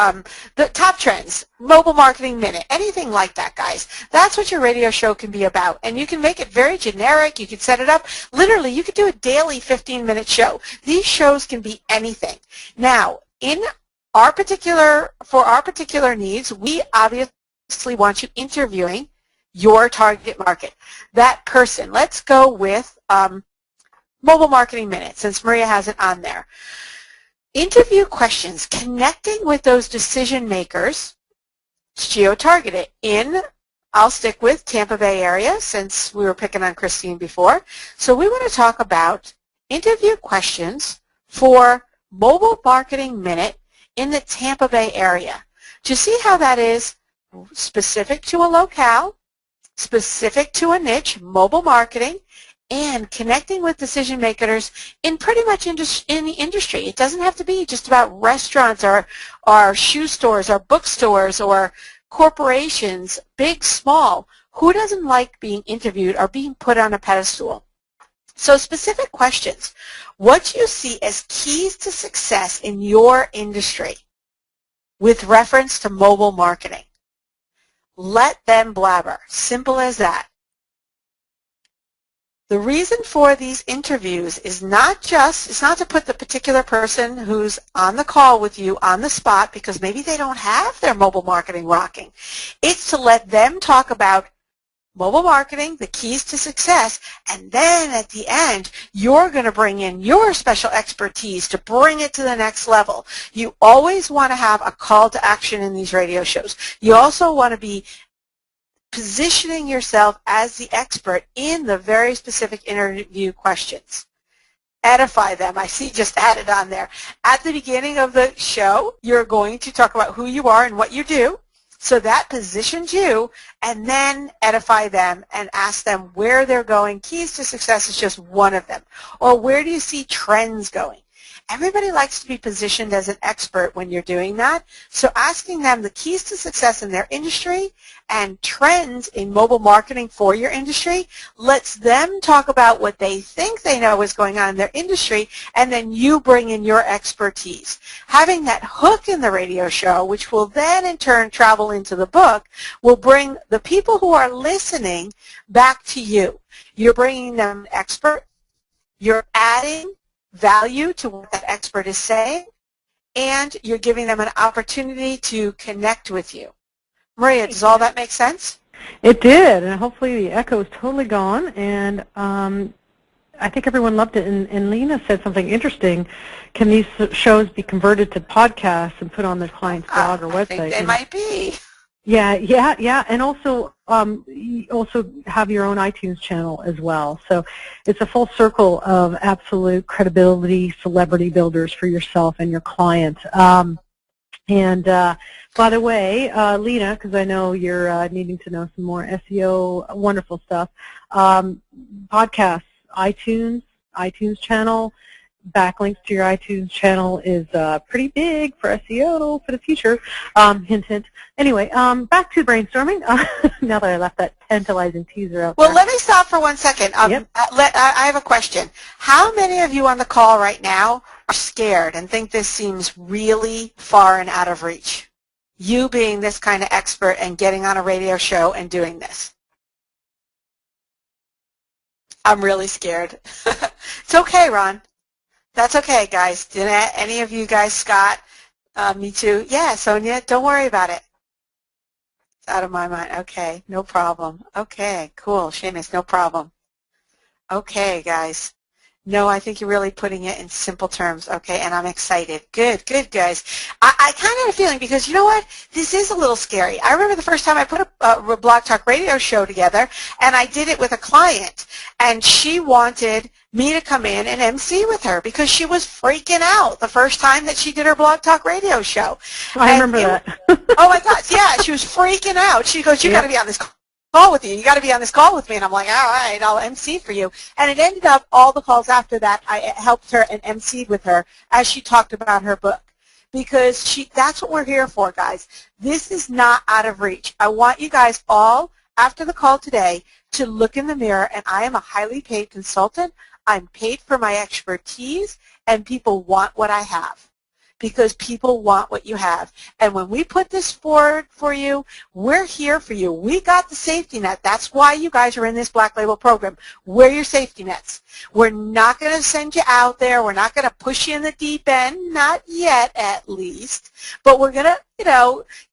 the top trends, mobile marketing minute, anything like that, guys. That's what your radio show can be about. And you can make it very generic. You can set it up. Literally, you could do a daily 15-minute show. These shows can be anything. Now, for our particular needs, we obviously want you interviewing your target market, that person. Let's go with mobile marketing minute, since Maria has it on there. Interview questions, connecting with those decision makers, geo-targeted in, I'll stick with Tampa Bay area since we were picking on Christine before. So we want to talk about interview questions for mobile marketing minute in the Tampa Bay area. Do you see how that is specific to a locale, specific to a niche, mobile marketing, and connecting with decision makers in pretty much in the industry? It doesn't have to be just about restaurants or shoe stores or bookstores or corporations, big, small. Who doesn't like being interviewed or being put on a pedestal? So specific questions. What do you see as keys to success in your industry with reference to mobile marketing? Let them blabber. Simple as that. The reason for these interviews is not to put the particular person who's on the call with you on the spot because maybe they don't have their mobile marketing rocking. It's to let them talk about mobile marketing, the keys to success, and then at the end, you're going to bring in your special expertise to bring it to the next level. You always want to have a call to action in these radio shows. You also want to be positioning yourself as the expert in the very specific interview questions. Edify them. I see just added on there. At the beginning of the show, you're going to talk about who you are and what you do. So that positions you, and then edify them and ask them where they're going. Keys to success is just one of them. Or where do you see trends going? Everybody likes to be positioned as an expert when you're doing that. So asking them the keys to success in their industry and trends in mobile marketing for your industry lets them talk about what they think they know is going on in their industry, and then you bring in your expertise. Having that hook in the radio show, which will then in turn travel into the book, will bring the people who are listening back to you. You're bringing them an expert. You're adding value to what that expert is saying, and you're giving them an opportunity to connect with you. Maria, does all that make sense? It did, and hopefully the echo is totally gone, and I think everyone loved it, and Lena said something interesting. Can these shows be converted to podcasts and put on their client's blog or website? I think they might be. Yeah, and also you also have your own iTunes channel as well. So it's a full circle of absolute credibility, celebrity builders for yourself and your client. And by the way, Lena, because I know you're needing to know some more SEO, wonderful stuff. Podcasts, iTunes channel. Backlinks to your iTunes channel is pretty big for SEO for the future. Hint, hint. Anyway, back to brainstorming. Now that I left that tantalizing teaser out Well, there. let me stop for 1 second. Yep. I have a question. How many of you on the call right now are scared and think this seems really far and out of reach? You being this kind of expert and getting on a radio show and doing this. I'm really scared. It's okay, Ron. That's okay, guys. Did any of you guys, Scott, Me too. Yeah, Sonia, don't worry about it. It's out of my mind. Okay, no problem. Okay, cool. Seamus, no problem. Okay, guys. No, I think you're really putting it in simple terms, okay, and I'm excited. Good, good, guys. I kind of had a feeling because, you know what, this is a little scary. I remember the first time I put a Blog Talk Radio show together, and I did it with a client, and she wanted me to come in and MC with her because she was freaking out the first time that she did her Blog Talk Radio show. I remember that. Oh, my God, yeah, she was freaking out. She goes, you got to be on this call with you. You got to be on this call with me. And I'm like, all right, I'll MC for you. And it ended up all the calls after that, I helped her and MC'd with her as she talked about her book. Because that's what we're here for, guys. This is not out of reach. I want you guys all, after the call today, to look in the mirror, and I am a highly paid consultant. I'm paid for my expertise, and people want what I have. Because people want what you have. And when we put this forward for you, we're here for you. We got the safety net. That's why you guys are in this Black Label program. We're your safety nets. We're not going to send you out there. We're not going to push you in the deep end, not yet at least. But we're going to,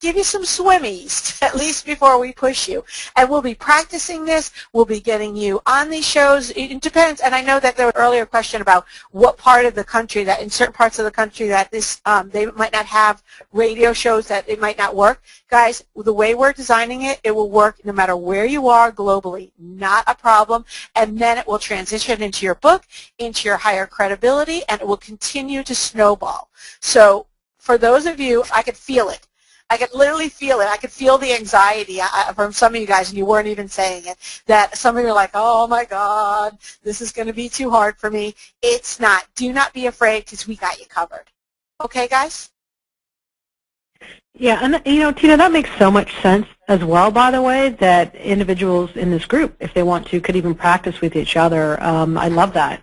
give you some swimmies, at least before we push you. And we'll be practicing this. We'll be getting you on these shows. It depends. And I know that there was an earlier question about what part of the country, that in certain parts of the country that this they might not have radio shows, that it might not work. Guys, the way we're designing it, it will work no matter where you are globally. Not a problem. And then it will transition into your book, into your higher credibility, and it will continue to snowball. So for those of you, I could feel it. I could literally feel it. I could feel the anxiety from some of you guys, and you weren't even saying it, that some of you are like, oh, my God, this is going to be too hard for me. It's not. Do not be afraid because we got you covered. Okay, guys? Yeah, and Tina, that makes so much sense as well, by the way, that individuals in this group, if they want to, could even practice with each other. I love that,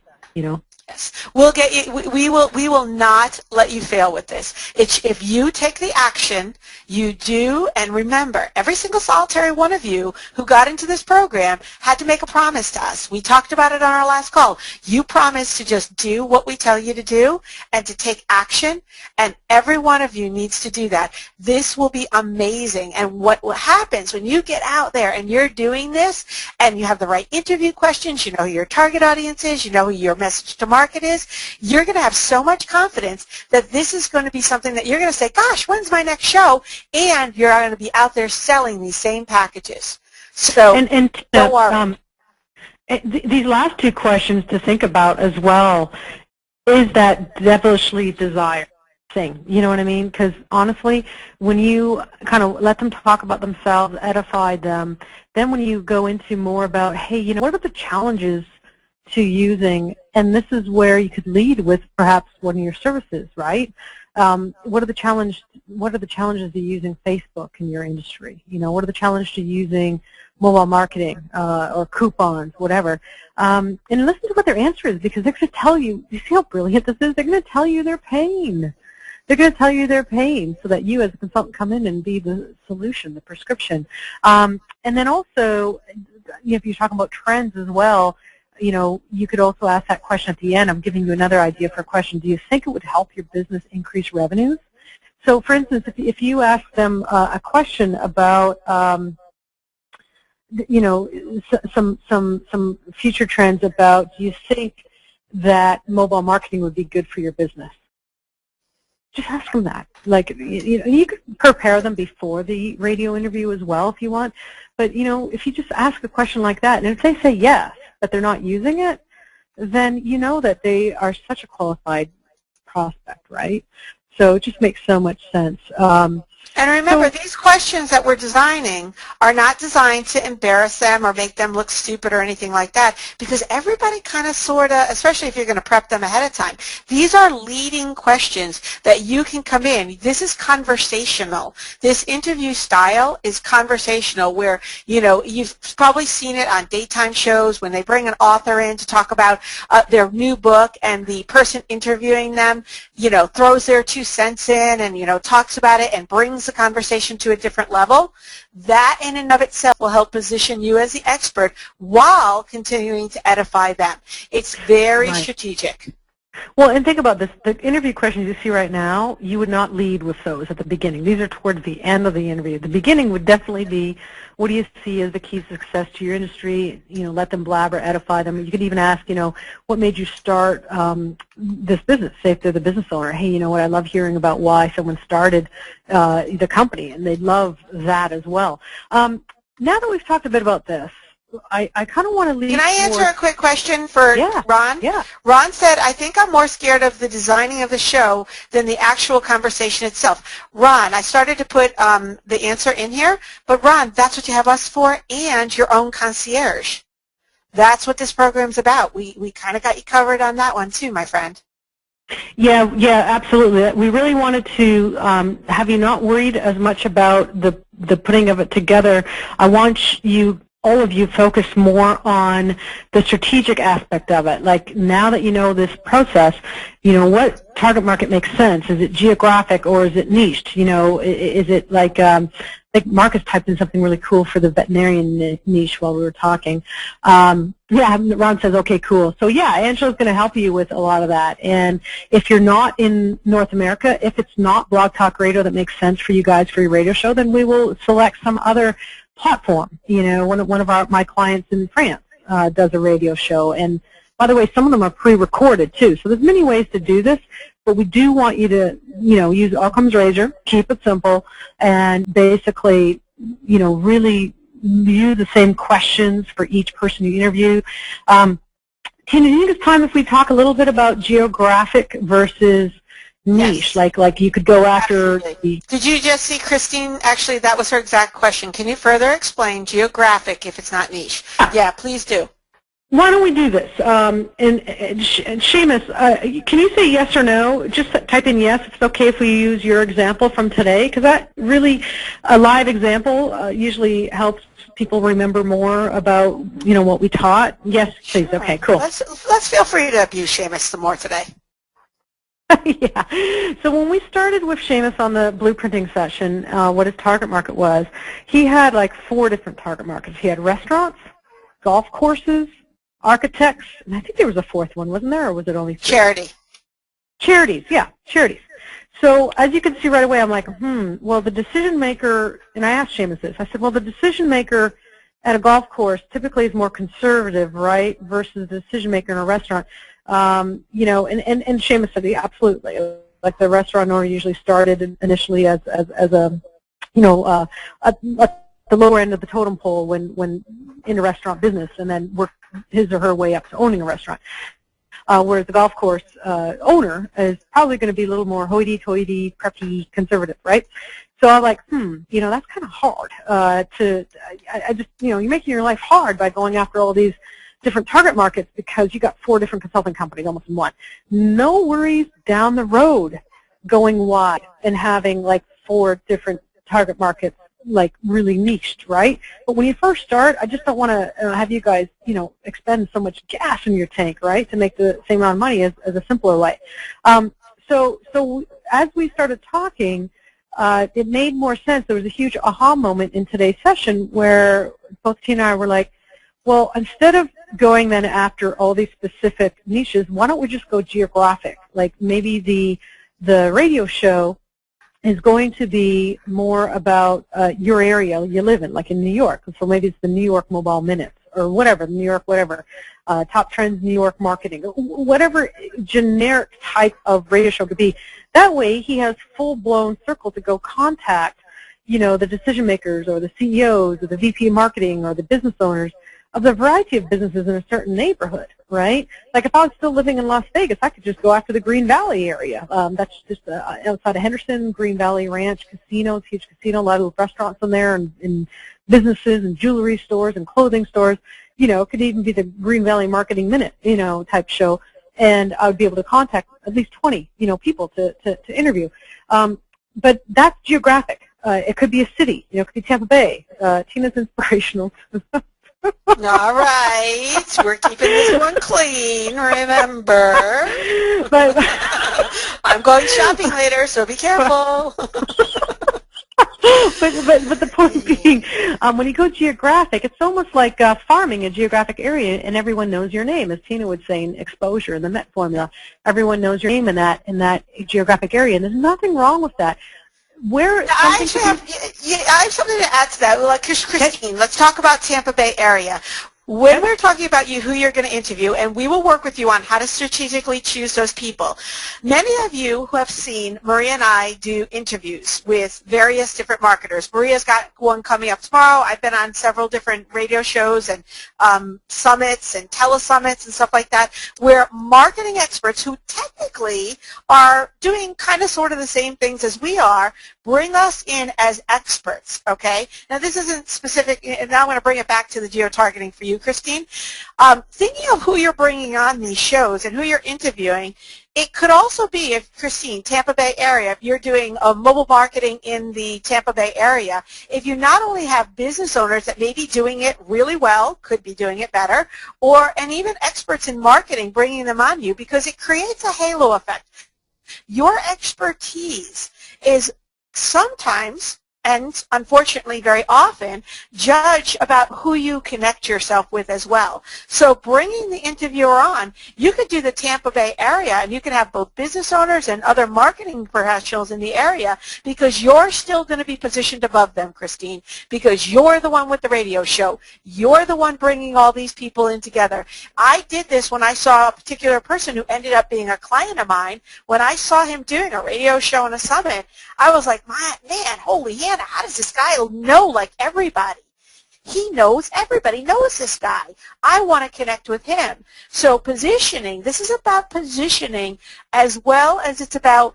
Yes, we'll get you. We will not let you fail with this. If you take the action, you do, and remember, every single solitary one of you who got into this program had to make a promise to us. We talked about it on our last call. You promised to just do what we tell you to do and to take action, and every one of you needs to do that. This will be amazing, and what happens when you get out there and you're doing this and you have the right interview questions, you know who your target audience is, you know who your message to market is, you're going to have so much confidence that this is going to be something that you're going to say, gosh, when's my next show? And you're going to be out there selling these same packages. So don't worry. These last two questions to think about as well is that devilishly desire thing. You know what I mean? Because honestly, when you kind of let them talk about themselves, edify them, then when you go into more about, hey, what about the challenges to using, and this is where you could lead with perhaps one of your services, right? What are the challenges to using Facebook in your industry? What are the challenges to using mobile marketing or coupons, whatever? And listen to what their answer is, because they're going to tell you see how brilliant this is? They're going to tell you their pain. They're going to tell you their pain so that you as a consultant come in and be the solution, the prescription. And then also, if you're talking about trends as well, you could also ask that question at the end. I'm giving you another idea for a question. Do you think it would help your business increase revenues? So, for instance, if you ask them a question about, some future trends about, do you think that mobile marketing would be good for your business? Just ask them that. Like, you could prepare them before the radio interview as well if you want. But, if you just ask a question like that, and if they say yes, but they're not using it, then you know that they are such a qualified prospect, right? So it just makes so much sense. And remember, these questions that we're designing are not designed to embarrass them or make them look stupid or anything like that, because everybody kind of sort of, especially if you're going to prep them ahead of time, these are leading questions that you can come in. This is conversational. This interview style is conversational where, you've probably seen it on daytime shows when they bring an author in to talk about their new book, and the person interviewing them, throws their 2 cents in and, talks about it and brings the conversation to a different level. That in and of itself will help position you as the expert while continuing to edify them. It's very strategic. Well, and think about this. The interview questions you see right now, you would not lead with those at the beginning. These are towards the end of the interview. The beginning would definitely be, what do you see as the key to success to your industry? You know, let them blabber, edify them. You could even ask, you know, what made you start this business? Say if they're the business owner, hey, you know what, I love hearing about why someone started the company, and they'd love that as well. Now that we've talked a bit about this, I kind of want to leave. Can I answer a quick question for Ron? Yeah. Ron said, I think I'm more scared of the designing of the show than the actual conversation itself. Ron, I started to put the answer in here, but Ron, that's what you have us for, and your own concierge. That's what this program's about. We kind of got you covered on that one too, my friend. Yeah, absolutely. We really wanted to have you not worried as much about the putting of it together. I want you, all of you, focus more on the strategic aspect of it. Like, now that you know this process, you know, what target market makes sense? Is it geographic or is it niched? You know, is it like Marcus typed in something really cool for the veterinarian niche while we were talking. Yeah, Ron says, okay, cool. So yeah, Angela's going to help you with a lot of that. And if you're not in North America, if it's not Blog Talk Radio that makes sense for you guys for your radio show, then we will select some other platform. You know, one of my clients in France does a radio show, and by the way, some of them are pre-recorded too. So there's many ways to do this, but we do want you to, you know, use Occam's razor, keep it simple, and basically, you know, really use the same questions for each person you interview. Tina, do you think it's time if we talk a little bit about geographic versus niche? Yes. Like you could go after the... Did you just see Christine? Actually, that was her exact question. Can you further explain geographic if it's not niche? Yeah, please do. Why don't we do this? And Seamus, can you say yes or no? Just type in yes if it's okay if we use your example from today, because that really, a live example usually helps people remember more about, you know, what we taught. Yes, please. Sure. Okay, cool. Let's feel free to abuse Seamus some more today. Yeah. So when we started with Seamus on the blueprinting session, what his target market was, he had like 4 different target markets. He had restaurants, golf courses, architects, and I think there was a 4th one, wasn't there, or was it only 3? Charity. Charities, yeah, charities. So as you can see right away, I'm like, well, the decision maker, and I asked Seamus this, I said, well, the decision maker at a golf course typically is more conservative, right, versus the decision maker in a restaurant. You know, and Seamus said, yeah, absolutely. Like the restaurant owner usually started initially as a, you know, at the lower end of the totem pole when in a restaurant business, and then worked his or her way up to owning a restaurant. Whereas the golf course owner is probably going to be a little more hoity-toity, preppy, conservative, right? So I'm like, you know, that's kind of hard I just, you know, you're making your life hard by going after all these different target markets because you got 4 different consulting companies almost in one. No worries down the road going wide and having like 4 different target markets, like really niched, right? But when you first start, I just don't want to have you guys, you know, expend so much gas in your tank, right, to make the same amount of money as a simpler way. So as we started talking, it made more sense. There was a huge aha moment in today's session where both Tina and I were like, well, instead of going then after all these specific niches, why don't we just go geographic? Like maybe the radio show is going to be more about your area you live in, like in New York. So maybe it's the New York Mobile Minutes or whatever, New York whatever, Top Trends New York Marketing, whatever generic type of radio show could be. That way he has full-blown circle to go contact, you know, the decision makers or the CEOs or the VP of marketing or the business owners of the variety of businesses in a certain neighborhood, right? Like if I was still living in Las Vegas, I could just go after the Green Valley area. That's just outside of Henderson, Green Valley Ranch Casino, huge casino, a lot of restaurants in there, and businesses and jewelry stores and clothing stores. You know, it could even be the Green Valley Marketing Minute, you know, type show. And I would be able to contact at least 20, you know, people to interview. But that's geographic. It could be a city, you know, it could be Tampa Bay. Tina's inspirational. All right, we're keeping this one clean, remember. But I'm going shopping later, so be careful. but the point being, when you go geographic, it's almost like farming a geographic area, and everyone knows your name, as Tina would say in exposure in the MET formula. Everyone knows your name in that geographic area, and there's nothing wrong with that. I actually I have something to add to that. Like Christine, let's talk about Tampa Bay area. When we're talking about who you're going to interview, and we will work with you on how to strategically choose those people. Many of you who have seen Maria and I do interviews with various different marketers. Maria's got one coming up tomorrow. I've been on several different radio shows and summits and telesummits and stuff like that, where marketing experts who technically are doing kind of sort of the same things as we are bring us in as experts, okay? Now, this isn't specific, and now I'm going to bring it back to the geo-targeting for you, Christine. Thinking of who you're bringing on these shows and who you're interviewing, it could also be, if Christine, Tampa Bay area, if you're doing mobile marketing in the Tampa Bay area, if you not only have business owners that may be doing it really well, could be doing it better, and even experts in marketing bringing them on you, because it creates a halo effect. Your expertise is sometimes, and unfortunately very often, judge about who you connect yourself with as well. So bringing the interviewer on, you could do the Tampa Bay area, and you can have both business owners and other marketing professionals in the area, because you're still going to be positioned above them, Christine, because you're the one with the radio show. You're the one bringing all these people in together. I did this when I saw a particular person who ended up being a client of mine. When I saw him doing a radio show and a summit, I was like, man, holy Hannah, how does this guy know like everybody? He knows everybody, knows this guy. I want to connect with him. So positioning, this is about positioning as well as it's about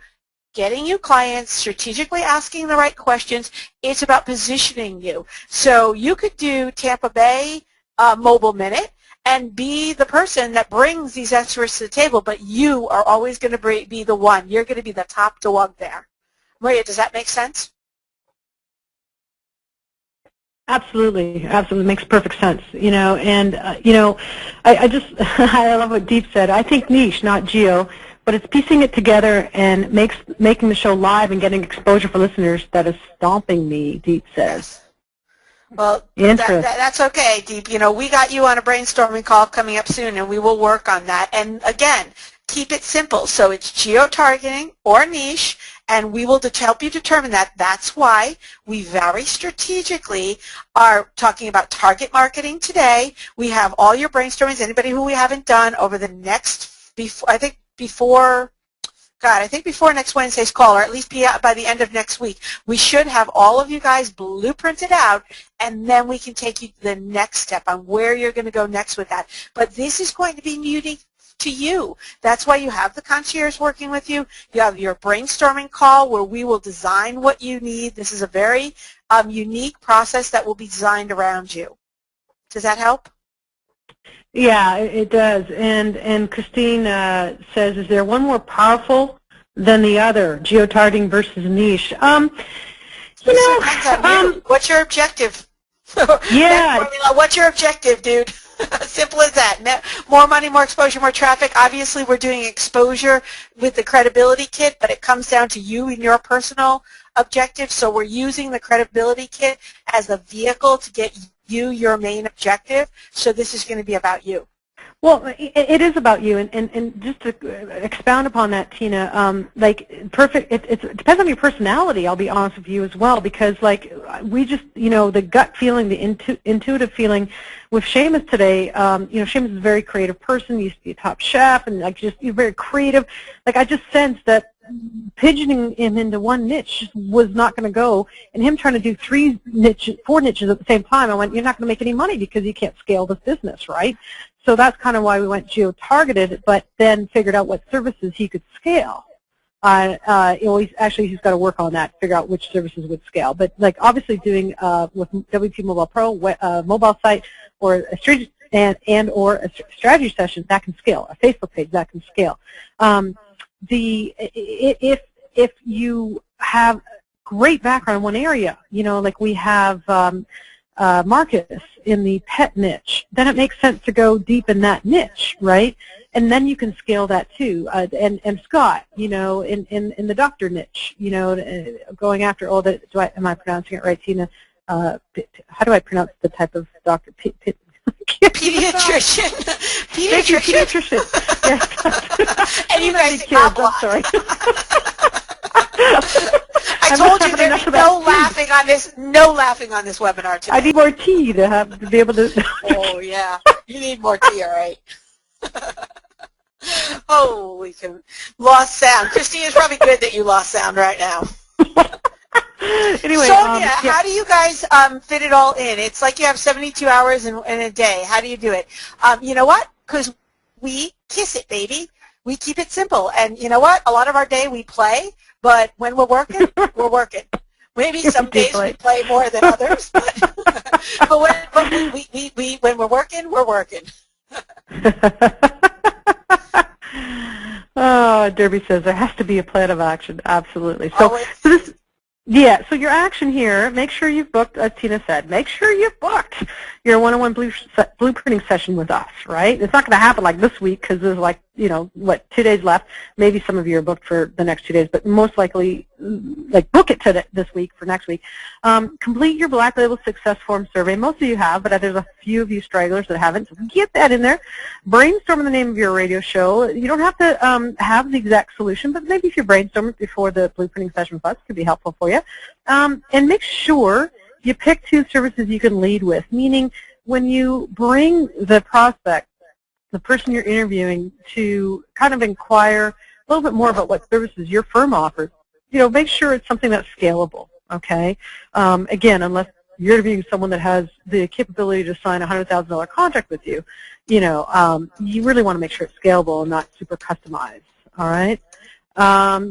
getting you clients, strategically asking the right questions. It's about positioning you. So you could do Tampa Bay Mobile Minute and be the person that brings these experts to the table, but you are always going to be the one. You're going to be the top dog there. Maria, does that make sense? Absolutely, absolutely, makes perfect sense. And I just I love what Deep said. I think niche, not geo, but it's piecing it together and making the show live and getting exposure for listeners that is stomping me. Deep says. Well, that's okay, Deep. We got you on a brainstorming call coming up soon, and we will work on that. And again, keep it simple. So it's geo-targeting or niche, and we will help you determine that. That's why we very strategically are talking about target marketing today. We have all your brainstormings. Anybody who we haven't done over the next, before next Wednesday's call, or at least by the end of next week, we should have all of you guys blueprinted out, and then we can take you to the next step on where you're going to go next with that. But this is going to be unique to you. That's why you have the concierge working with you. You have your brainstorming call where we will design what you need. This is a very unique process that will be designed around you. Does that help? Yeah, it does. And Christine says, is there one more powerful than the other, geotargeting versus niche? What's your objective? Yeah. What's your objective, dude? Simple as that. More money, more exposure, more traffic. Obviously, we're doing exposure with the credibility kit, but it comes down to you and your personal objective. So we're using the credibility kit as a vehicle to get you your main objective. So this is going to be about you. Well, it is about you, and just to expound upon that, Tina, it depends on your personality, I'll be honest with you as well, because we just, the gut feeling, the intuitive feeling with Seamus today, Seamus is a very creative person. He used to be a top chef, and you're very creative. I just sensed that pigeoning him into one niche was not going to go, and him trying to do 4 niches at the same time, I went, you're not going to make any money because you can't scale this business, right? So that's kind of why we went geo-targeted, but then figured out what services he could scale. He's got to work on that, figure out which services would scale. But obviously doing with WP Mobile Pro, mobile site, or a strategy or a strategy session, that can scale. A Facebook page, that can scale. If you have great background in one area, we have Marcus in the pet niche, then it makes sense to go deep in that niche, right? and then you can scale that too. And Scott, you know, in the doctor niche, you know, going after all the, am I pronouncing it right, Tina? How do I pronounce the type of doctor? Pediatrician. Pediatrician. Yes. And you guys kids, I'm sorry. I told you there'd be no laughing on this, webinar today. I need more tea to be able to. Oh yeah, you need more tea, all right. Holy cow. Lost sound. Christine, it's probably good that you lost sound right now. Anyway, Sonia, how do you guys fit it all in? It's like you have 72 hours in a day. How do you do it? You know what? Because we kiss it, baby. We keep it simple. And you know what? A lot of our day we play, but when we're working, we're working. Maybe some days we play more than others, but when we're working, we're working. Oh, Derby says there has to be a plan of action. Absolutely. So this. Yeah, so your action here, make sure you've booked, as Tina said, make sure you've booked your one-on-one blueprinting session with us, right? It's not going to happen like this week because there's like, you know, 2 days left. Maybe some of you are booked for the next 2 days, but most likely, like, book it to this week for next week. Complete your Black Label Success Form survey. Most of you have, but there's a few of you stragglers that haven't, so get that in there. Brainstorm the name of your radio show. You don't have to have the exact solution, but maybe if you brainstorm it before the blueprinting session with us, it could be helpful for you. And make sure you pick 2 services you can lead with, meaning when you bring the prospect, the person you're interviewing, to kind of inquire a little bit more about what services your firm offers, you know, make sure it's something that's scalable, okay? Again, unless you're interviewing someone that has the capability to sign a $100,000 contract with you, you know, you really want to make sure it's scalable and not super customized, all right?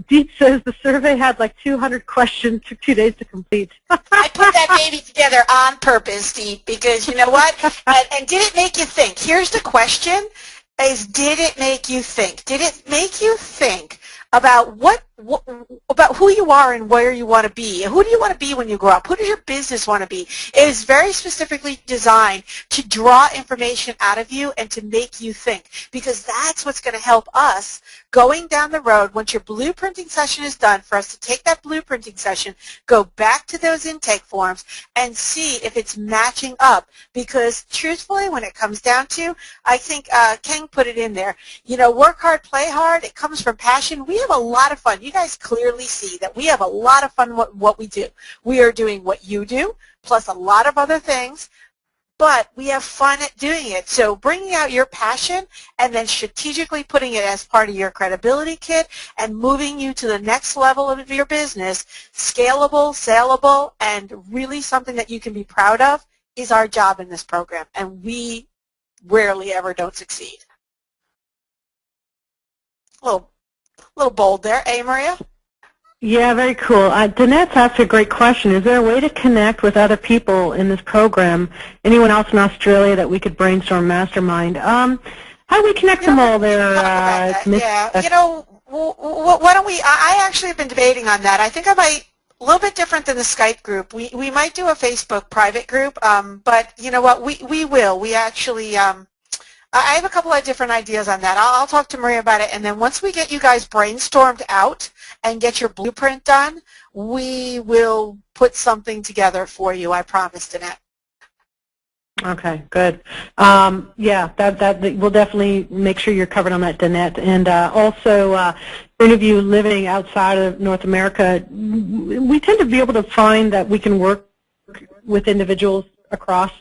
Deep says the survey had like 200 questions, took 2 days to complete. I put that baby together on purpose, Deep, because you know what? And did it make you think? Here's the question, is did it make you think? Did it make you think about about who you are and where you want to be? Who do you want to be when you grow up? Who does your business want to be? It is very specifically designed to draw information out of you and to make you think, because that's what's going to help us going down the road once your blueprinting session is done, for us to take that blueprinting session, go back to those intake forms and see if it's matching up. Because truthfully, when it comes down to, I think Ken put it in there, you know, work hard, play hard, it comes from passion. We have a lot of fun. You guys clearly see that we have a lot of fun with what we do. We are doing what you do, plus a lot of other things, but we have fun at doing it. So bringing out your passion and then strategically putting it as part of your credibility kit and moving you to the next level of your business, scalable, saleable, and really something that you can be proud of, is our job in this program, and we rarely ever don't succeed. A little bold there, eh, Maria? Yeah, very cool. Danette's asked a great question. Is there a way to connect with other people in this program? Anyone else in Australia that we could brainstorm mastermind? How do we connect them all there? Yeah, you know, why don't we, I actually have been debating on that. I think I might, a little bit different than the Skype group. We might do a Facebook private group, but you know what, we will. We actually, I have a couple of different ideas on that. I'll talk to Maria about it, and then once we get you guys brainstormed out and get your blueprint done, we will put something together for you, I promise, Danette. Okay, good. Yeah, that we'll definitely make sure you're covered on that, Danette. And also, for any of you living outside of North America, we tend to be able to find that we can work with individuals across,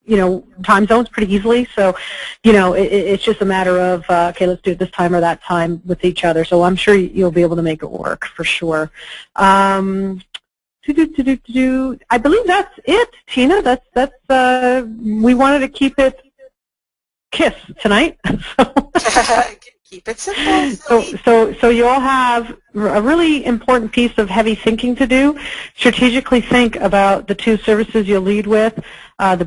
you know, time zones pretty easily. So, you know, it's just a matter of, okay, let's do it this time or that time with each other. So I'm sure you'll be able to make it work for sure. I believe that's it, Tina. That's we wanted to keep it KISS tonight. Keep it simple. So you all have a really important piece of heavy thinking to do. Strategically think about the 2 services you'll lead with, the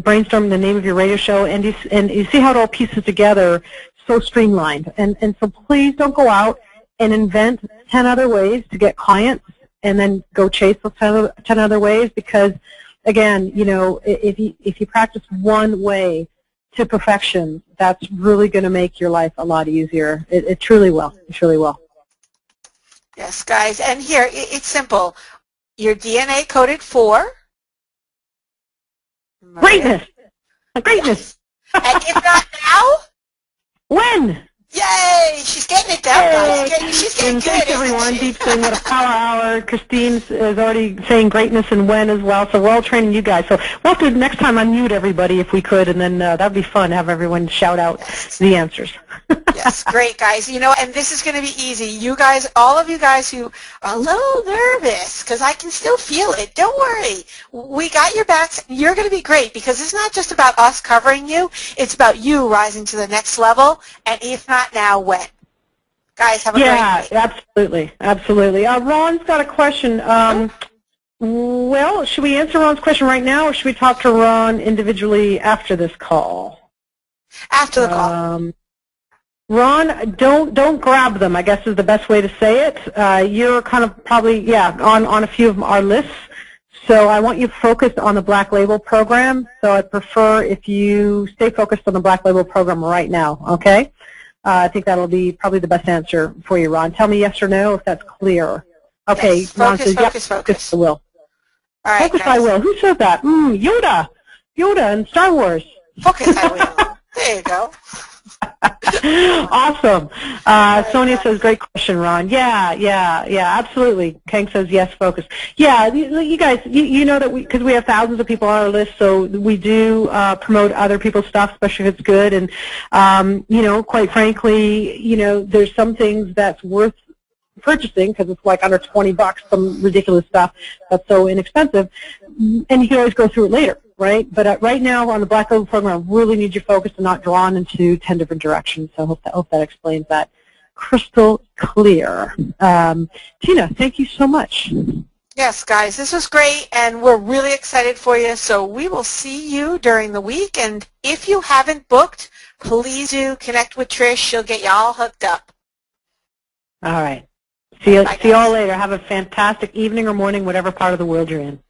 brainstorming the name of your radio show, and you see how it all pieces together so streamlined. And so please don't go out and invent 10 other ways to get clients and then go chase those 10 other ways, because, again, you know, if you practice one way to perfection, that's really going to make your life a lot easier. It truly will. It truly will. Yes, guys. And here, it's simple. Your DNA coded 4. Greatness. Greatness. And if not now, when? yay! She's getting it down, guys. She's getting And good. thanks, everyone. Deep saying what a power hour. Christine is already saying greatness and when as well. So we're all training you guys. So we'll have to next time unmute everybody if we could, and then that would be fun. Have everyone shout out the answers. Yes, great, guys. You know, and this is going to be easy. You guys, all of you guys who are a little nervous, because I can still feel it, don't worry. We got your backs. You're going to be great, because it's not just about us covering you. It's about you rising to the next level, and if not now, when? Guys, have a great day. Yeah, absolutely. Absolutely. Ron's got a question. Well, should we answer Ron's question right now, or should we talk to Ron individually after this call? After the call. Ron, don't grab them, I guess is the best way to say it. You're kind of probably, on a few of our lists. So I want you focused on the Black Label program. So I'd prefer if you stay focused on the Black Label program right now, okay? I think that'll be probably the best answer for you, Ron. Tell me yes or no if that's clear. Okay, Yes. Ron says Focus. I will. All right, Focus, guys. I will. Who said that? Yoda in Star Wars. Focus, I will. There you go. Awesome. Sonia says, great question, Ron. Yeah, absolutely. Kang says, yes, focus. Yeah, you guys, you know that because we have thousands of people on our list, so we do promote other people's stuff, especially if it's good. And, quite frankly, there's some things that's worth purchasing because it's like under $20, some ridiculous stuff that's so inexpensive, and you can always go through it later, right? But right now on the Black Label program, I really need you focused and not drawn into 10 different directions. So I hope that explains that crystal clear. Tina, thank you so much. Yes, guys, this was great, and we're really excited for you. So we will see you during the week, and if you haven't booked, please do connect with Trish. She'll get you all hooked up. All right. See you all later. Have a fantastic evening or morning, whatever part of the world you're in.